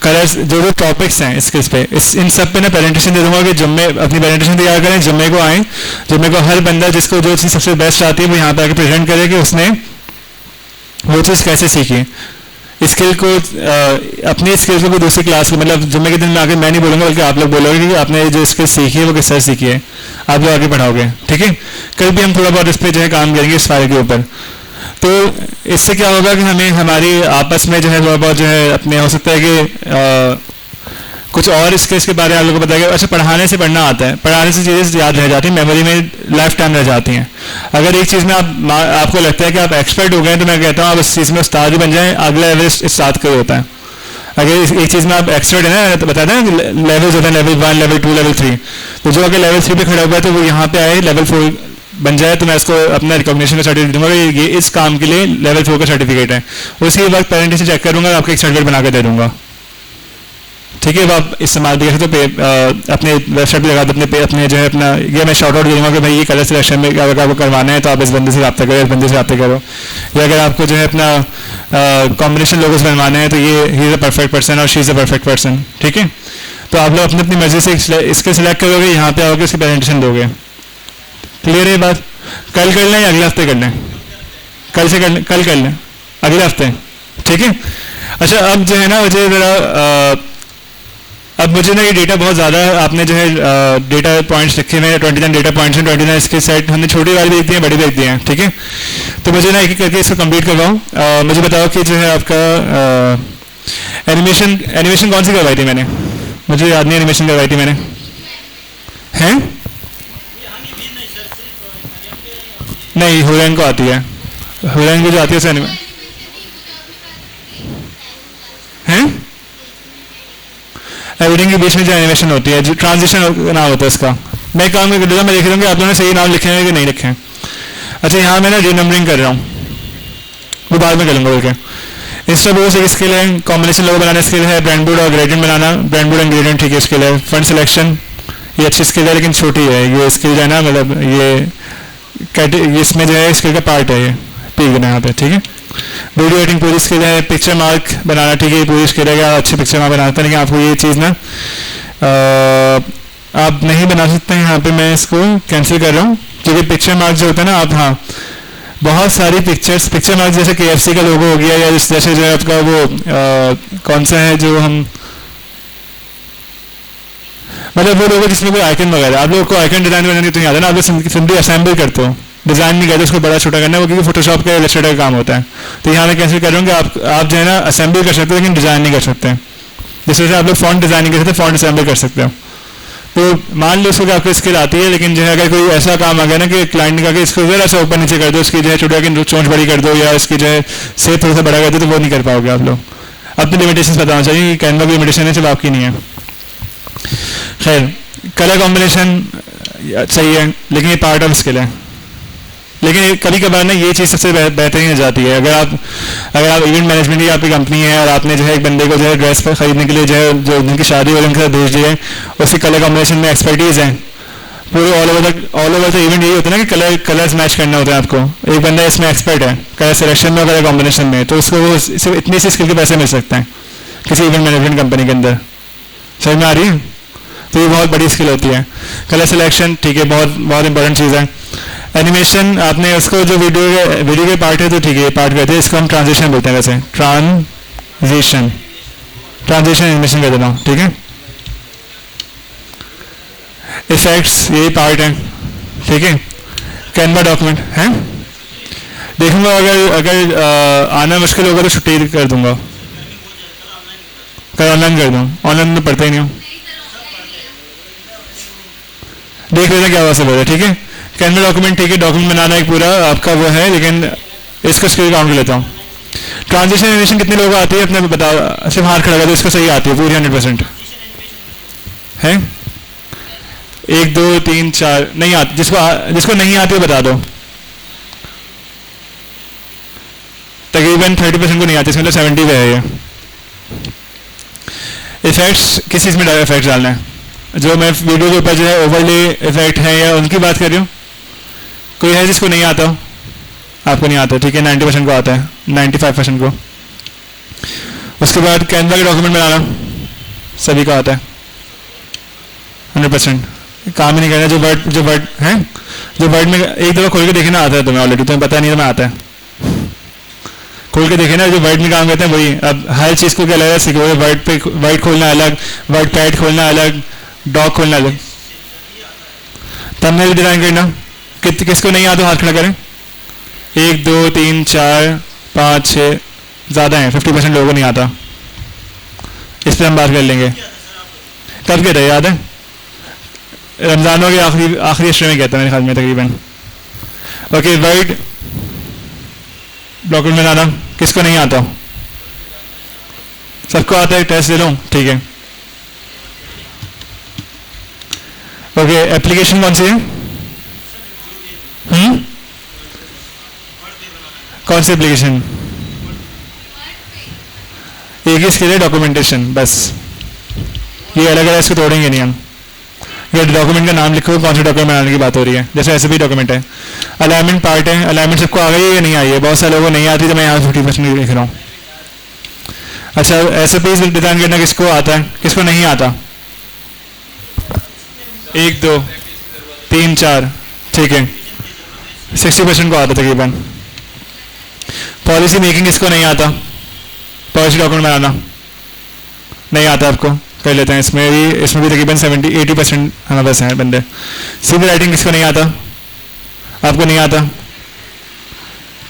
कलर्स जो जो टॉपिक्स हैं इसके इस पे इन सब पे ना प्रेजेंटेशन दे दूंगा कि जुम्मे अपनी प्रेजेंटेशन तैयार करें, जुम्मे को आएँ, जुम्मे को हर बंदा जिसको जो चीज़ सबसे बेस्ट आती है वो यहाँ पे आके प्रेजेंट करे कि उसने वो चीज़ कैसे सीखी, स्किल को अपनी स्किल को दूसरी क्लास को, मतलब जुम्मे के दिन में आके मैं नहीं बोलूँगा बल्कि आप लोग बोलोगे कि आपने जो स्किल सीखी है वो किस तरह सीखी है, आप लोग आगे पढ़ाओगे, ठीक है। कल भी हम थोड़ा बहुत इस पर जो है काम करेंगे इस फाइल के ऊपर। तो इससे क्या होगा कि हमें हमारी आपस में जो है थोड़ा बहुत जो है अपने हो सकता है कि कुछ और स्किल्स के बारे में आप लोगों को बताएगा। अच्छा, पढ़ाने से पढ़ना आता है, पढ़ाने से चीज़ें याद रह जाती हैं, मेमोरी में लाइफ टाइम रह जाती हैं। अगर एक चीज़ में आपको लगता है कि आप एक्सपर्ट हो गए तो मैं कहता हूँ आप उस चीज़ में उस्ताद भी बन जाएं, अगला लेवल उस्ताद का होता है। अगर एक चीज़ में आप एक्सपर्ट है ना तो बताते हैं लेवल्स होते हैं, लेवल 1, लेवल 2, लेवल 3। तो जो अगर लेवल 3 पे खड़ा हुआ है तो वो यहाँ पे आए लेवल 4 बन जाए तो मैं इसको अपना रिकॉग्निशन का सर्टिफिकेट दूंगा कि ये इस काम के लिए लेवल 4 का सर्टिफिकेट है। उसके बाद पेरेंट से चेक करूँगा, आपको एक सर्टिफिकेट बना कर दे दूँगा, ठीक है। अब आप इस्तेमाल भी कर सकते हो, अपने वेबसाइट पर लगा दो, अपने जो है अपना ये मैं शॉर्ट आउट दूंगा कि भाई ये कलर सिलेक्शन में अगर आपको करवाना है तो आप इस बंदे से रब्ता करो, इस बंदे से रब्ता करो, या अगर आपको जो है अपना कॉम्बिनेशन लोगोस बनवाना है तो ये he is a perfect person और she is a perfect person, ठीक है। तो आप लोग अपनी अपनी मर्जी से इसके सिलेक्ट करोगे, यहाँ पे आओगे, इसकी प्रेजेंटेशन दोगे। क्लियर है बात? कल कर लें या अगले हफ्ते कर लें? कल से कल कर लें, अगले हफ्ते, ठीक है। अच्छा, अब जो है ना मुझे ज़रा अब मुझे ना ये डेटा बहुत ज़्यादा है, आपने जो है डेटा पॉइंट्स लिखे हुए हैं, 29 डेटा पॉइंट्स हैं, 29 इसके सेट हमने छोटी वाली भी देख दी है, बड़ी देख दी हैं, ठीक है। तो मुझे ना एक एक करके इसको कंप्लीट करवाऊँ। मुझे बताओ कि जो है आपका एनिमेशन कौन सी करवाई थी मैंने? मुझे याद नहीं एनिमेशन करवाई थी मैंने, हैं? नहीं, हुरैन को आती है, हुरैन को जो आती है उसे हैं एडिटिंग के बीच में जो एनिमेशन होती है, जो ट्रांजिशन ना होता है उसका मैं काम कर दूँगा। मैं देख लूँगा आप लोगों ने सही नाम लिखे हैं कि नहीं लिखे हैं। अच्छा, यहाँ मैं ना रीनंबरिंग कर रहा हूँ, वो बाद में कर लूँगा बोल इंस्टा बोर्ड एक स्किल है, कॉम्बिनेशन लोगो बनाना स्किल है, ब्रांड बोर्ड और gradient banana, brand board and gradient ठीक है स्किल है। फंड सिलेक्शन ये अच्छी स्किल है लेकिन छोटी है, ये स्किल जो है ना मतलब ये इसमें जो है स्किल का पार्ट है, ये पी देना यहाँ पे, ठीक है। वीडियो एडिटिंग पूरी स्किल है, पिक्चर मार्क बनाना ठीक है, ये पूरी स्किल है, अच्छे पिक्चर मार्क बनाते हैं, लेकिन आपको ये चीज़ ना आप नहीं बना सकते हैं। यहाँ पे मैं इसको कैंसिल कर रहा हूँ क्योंकि पिक्चर मार्क जो होता है ना आप, हाँ बहुत सारी पिक्चर मार्क जैसे KFC का लोगो हो गया, या जैसे जो है आपका वो कौन सा है जो हम मतलब वो लोगो जिसमें कोई आइकन वगैरह, आप लोगों को आइकन डिजाइन बनाने तो नहीं आता ना, आप लोग सिंपली असेंबल करते हो, डिज़ाइन नहीं करते, उसको बड़ा छोटा करना है, वो क्योंकि फोटोशॉप का इलस्ट्रेटर का काम होता है। तो यहाँ मैं कैंसिल कर रहा हूँ कि आप जो है ना असेंबल कर सकते हो लेकिन डिज़ाइन नहीं कर सकते। जिस वजह से आप लोग फॉन्ट डिज़ाइन नहीं कर सकते, फॉन्ट असेंबल कर सकते हो। तो मान लो उसको कि आपको स्किल आती है, लेकिन जो है अगर कोई ऐसा काम आ गया ना कि क्लाइंट ने कहा कि इसको ज़रा सा ऊपर नीचे कर दो, इसकी जो है छोटा की चोंच बड़ी कर दो या इसकी जो है सेप थोड़ा सा बड़ा कर दो, तो वो नहीं कर पाओगे आप लोग। अपनी लिमिटेशन बताना चाहिए कि कैनवा की लिमिटेशन है, सिर्फ आपकी नहीं है। खैर, कलर कॉम्बिनेशन सही है लेकिन ये पार्ट ऑफ स्किल है। लेकिन कभी कभार ना ये चीज़ सबसे बेहतरीन हो जाती है। अगर आप इवेंट मैनेजमेंट की आपकी कंपनी है और आपने जो है एक बंदे को जो है ड्रेस पर खरीदने के लिए जो है जो जिनकी शादी हो उनके साथ भेज दी है, उसकी कलर कॉम्बिनेशन में एक्सपर्टीज़ है, पूरे ऑल ओवर द इवेंट यही होता है ना कि कलर्स मैच करना होता है आपको। एक बंदा इसमें एक्सपर्ट है कलर सिलेक्शन में और कलर कॉम्बिनेशन में, तो उसको वो सिर्फ इतनी सी स्किल के पैसे मिल सकते हैं किसी इवेंट मैनेजमेंट कंपनी के अंदर। समझ में आ रही है? तो ये बहुत बड़ी स्किल होती है। कलर सिलेक्शन ठीक है, बहुत इंपॉर्टेंट चीज़ है। एनिमेशन आपने उसको जो वीडियो के पार्ट है तो ठीक है, ये पार्ट कहते हैं, इसको हम ट्रांजिशन बोलते हैं। वैसे ट्रांजिशन एनिमेशन कर देना, ठीक है। इफेक्ट्स यही पार्ट है, ठीक है। कैनवा डॉक्यूमेंट है, देखूंगा अगर आना मुश्किल होगा तो छुट्टी कर दूंगा, कल ऑनलाइन कर दूँ। ऑनलाइन में पढ़ते ही नहीं हूँ, देख लेना क्या हुआ सब है, ठीक है। कैनवा डॉक्यूमेंट ठीक है, डॉक्यूमेंट बनाना एक पूरा आपका वो है, लेकिन इसको स्किल काउंट कर लेता हूँ। ट्रांजिशन एनिमेशन कितने लोगों को आती है अपने बताओ, सिर्फ हाथ खड़ा कर दो, इसको सही आती है पूरी 100% है। 1 2 3 4 नहीं आती, जिसको नहीं आती है बता दो। तकरीबन 30% को नहीं आती, मतलब 70 पे है ये। इफेक्ट्स किस चीज़ में इफेक्ट्स डालना है, जो मैं वीडियो के ऊपर जो है ओवरले इफेक्ट है या उनकी बात कर रही हूँ। कोई है जिसको नहीं आता? आपको नहीं आता, ठीक है। 90% को आता है, 95% को। उसके बाद कैनवा के डॉक्यूमेंट बनाना सभी को आता है, 100%। काम ही नहीं करना। जो वर्ड है, जो वर्ड में एक दफ़ा खोल के देखना आता है तुम्हें, ऑलरेडी तुम्हें पता नहीं तुम्हें आता है, खोल के देखे ना। जो वर्ड में काम करते हैं वही। अब हर चीज़ को क्या अलग सीखोगे, वर्ड खोलना अलग, वर्ड पैड खोलना अलग, डॉग खोलना अलग, थंबनेल डिजाइन करना। किसको नहीं आता हाथ खड़ा करें। 1 2 3 4 5 6 ज़्यादा है, 50% लोगों को नहीं आता। इस पर हम बात कर लेंगे। कब कहते हैं याद है? रमज़ानों के आखिरी अशरे में कहता है मेरे ख्याल में तकरीबन। ओके, वर्ड डॉक्यूमेंट बनाना किसको नहीं आता? सबको आता है, टेस्ट दे लूँ, ठीक है। ओके, एप्लीकेशन कौन सी है? कौन सी एप्लीकेशन? एक ही स्किल है, डॉक्यूमेंटेशन, बस। ये अलग अलग इसको तोड़ेंगे नहीं हम। ये डॉक्यूमेंट का नाम लिखो, कौन सा डॉक्यूमेंट बनाने की बात हो रही है। जैसे ऐसे भी डॉक्यूमेंट है। अलाइनमेंट पार्ट है, अलाइनमेंट सबको आ गई है या नहीं आई है? बहुत सारे लोगों को नहीं आती, तो मैं यहाँ 50% लिख रहा हूँ। अच्छा, ऐसे पेज डिजाइन करना किसको आता है, किसको नहीं आता? 1 2 3 4, ठीक है। 60% को आता तकरीबन। पॉलिसी मेकिंग किसको नहीं आता? पॉलिसी डॉक्यूमेंट बनाना नहीं आता आपको, कर लेते हैं। इसमें भी तकरीबन 70-80% हमारे पास हैं बंदे। सिविल राइटिंग किसको नहीं आता? आपको नहीं आता?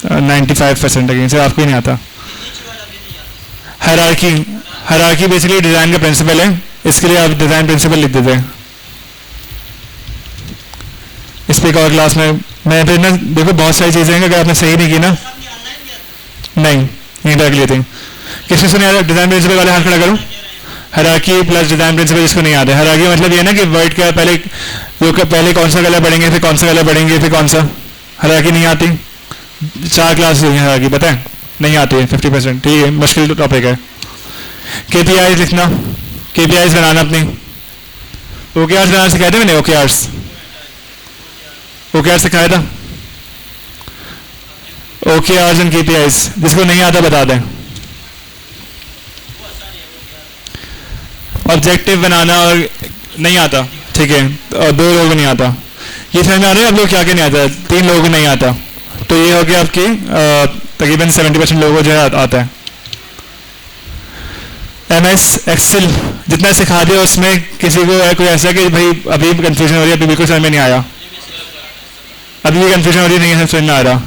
95% अगेन से आपको ही नहीं आता। हायरार्की बेसिकली डिज़ाइन का प्रिंसिपल है, इसके लिए आप डिज़ाइन प्रिंसिपल लिख देते हैं। इस पर एक और क्लास में मैं फिर ना, देखो बहुत सारी चीज़ें हैं, अगर आपने सही नहीं की ना, नहीं यहीं रख लेते हैं। किसको सुने आता डिज़ाइन प्रिंसिपल वाले हाथ खड़ा करो। हायरार्की प्लस डिज़ाइन प्रिंसिपल जिसको नहीं आता है। हायरार्की मतलब ये ना कि वर्ड का पहले कौन सा कलर पढ़ेंगे, फिर कौन सा कलर पढ़ेंगे, फिर कौन सा। हायरार्की नहीं आती। 4 क्लास हुई है हायरार्की, पता है? नहीं आती है, 50%, ठीक है। मुश्किल टॉपिक है। KPIs लिखना, KPIs बनाना अपनी। OKRs बनाना सिखाए थे मैंने, OKRs सिखाया था। OKRs एंड KPIs, जिसको नहीं आता बता दें। ऑब्जेक्टिव बनाना और नहीं आता, ठीक है। और 2 लोगों को नहीं आता। ये समझ में आ रहा है आप लोग क्या क्या नहीं आता? 3 लोगों को नहीं आता, तो ये हो गया आपकी तकरीबन 70% लोगों को जो है आता है। MS एक्सेल जितना सिखा दिया उसमें किसी को है कोई ऐसा कि भाई अभी कंफ्यूजन हो रही है, अभी बिल्कुल समझ में नहीं आया? अब ये कन्फ्यूजन हो रही नहीं है, समझ में आ रहा?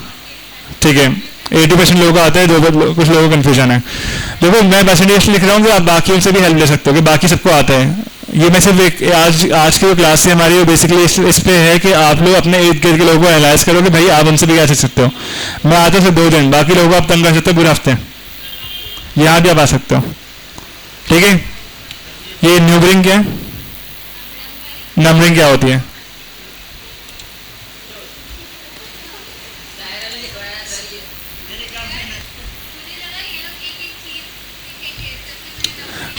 ठीक है, 80% लोगों को आता है, कुछ लोगों को कन्फ्यूजन है। देखो मैं परसेंटेज लिख रहा हूँ कि आप बाकियों से भी हेल्प ले सकते हो कि बाकी सबको आता है। ये मैं सिर्फ आज की जो क्लास है हमारी, वो बेसिकली इस पे है कि आप लोग अपने इर्द गिर्द के लोगों को एनालाइज करो कि भाई आप उनसे भी क्या सीख सकते हो। मैं आता हूँ सिर्फ 2 दिन, बाकी लोगों को आप तंग कर सकते हो पूरे हफ्ते, यहाँ भी आप आ सकते हो। ठीक है, ये न्यूबरिंग क्या है, नंबरिंग क्या होती है?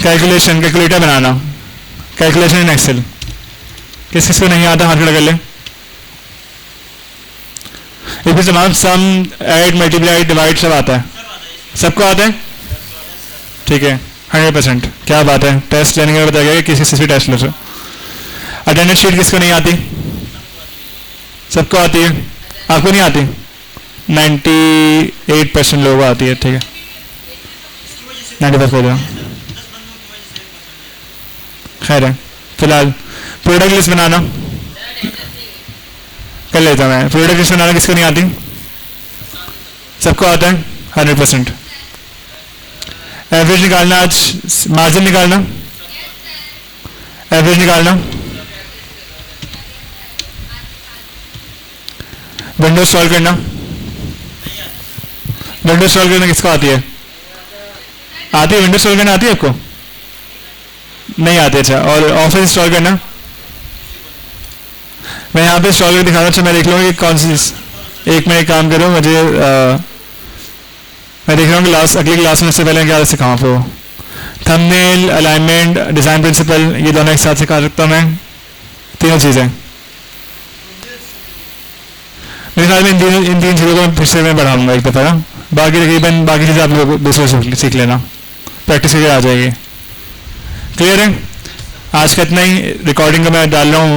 कैलकुलेटर बनाना, कैलकुलेशन इन एक्सेल। किस किस को नहीं आता हाथ खड़ा कर ले। इसमें तमाम सम, ऐड, मल्टीप्लाई, डिवाइड सब आता है, सबको आता है। ठीक है, 100%। क्या बात है, टेस्ट लेने के बाद बताइएगा कि किसी भी टेस्ट ले सो। अटेंडेंस शीट किसको नहीं आती? सबको आती है, आपको नहीं आती? 98% लोगों को आती है। ठीक है, 95%। खैर है, फिलहाल प्रोडक्ट लिस्ट बनाना कर लेता मैं। प्रोडक्ट लिस्ट बनाना किसको नहीं आती? सबको आता है, 100%। एवरेज निकालना, आज मार्जिन निकालना, एवरेज निकालना, विंडोज सॉल्व करना। विंडोज सॉल्व करना किसको आती है? आती है, विंडोज सॉल्व करना आती है आपको? नहीं आती। अच्छा, और ऑफिस इंस्टॉल करना? मैं यहाँ पे इंस्टॉल करके दिखा रहा हूँ। अच्छा, मैं देख लूँगा कि कौन सी, एक मिनट काम करो, मुझे मैं देख रहा हूँ कि अगली क्लास में से पहले क्या सिखाऊँ आपको। थंबनेल, अलाइनमेंट, डिज़ाइन प्रिंसिपल, ये दोनों एक साथ सिखा सकता हूँ मैं, तीनों चीज़ें। मेरे ख्याल में इन तीन चीज़ों को फिर से मैं बढ़ाऊँगा एक दफ़ा। बाकी तकरीबन बाकी चीज़ें आप लोग दूसरे से सीख लेना, प्रैक्टिस करके आ जाएगी। क्लियर है? आज का इतना ही। रिकॉर्डिंग का मैं डाल रहा हूँ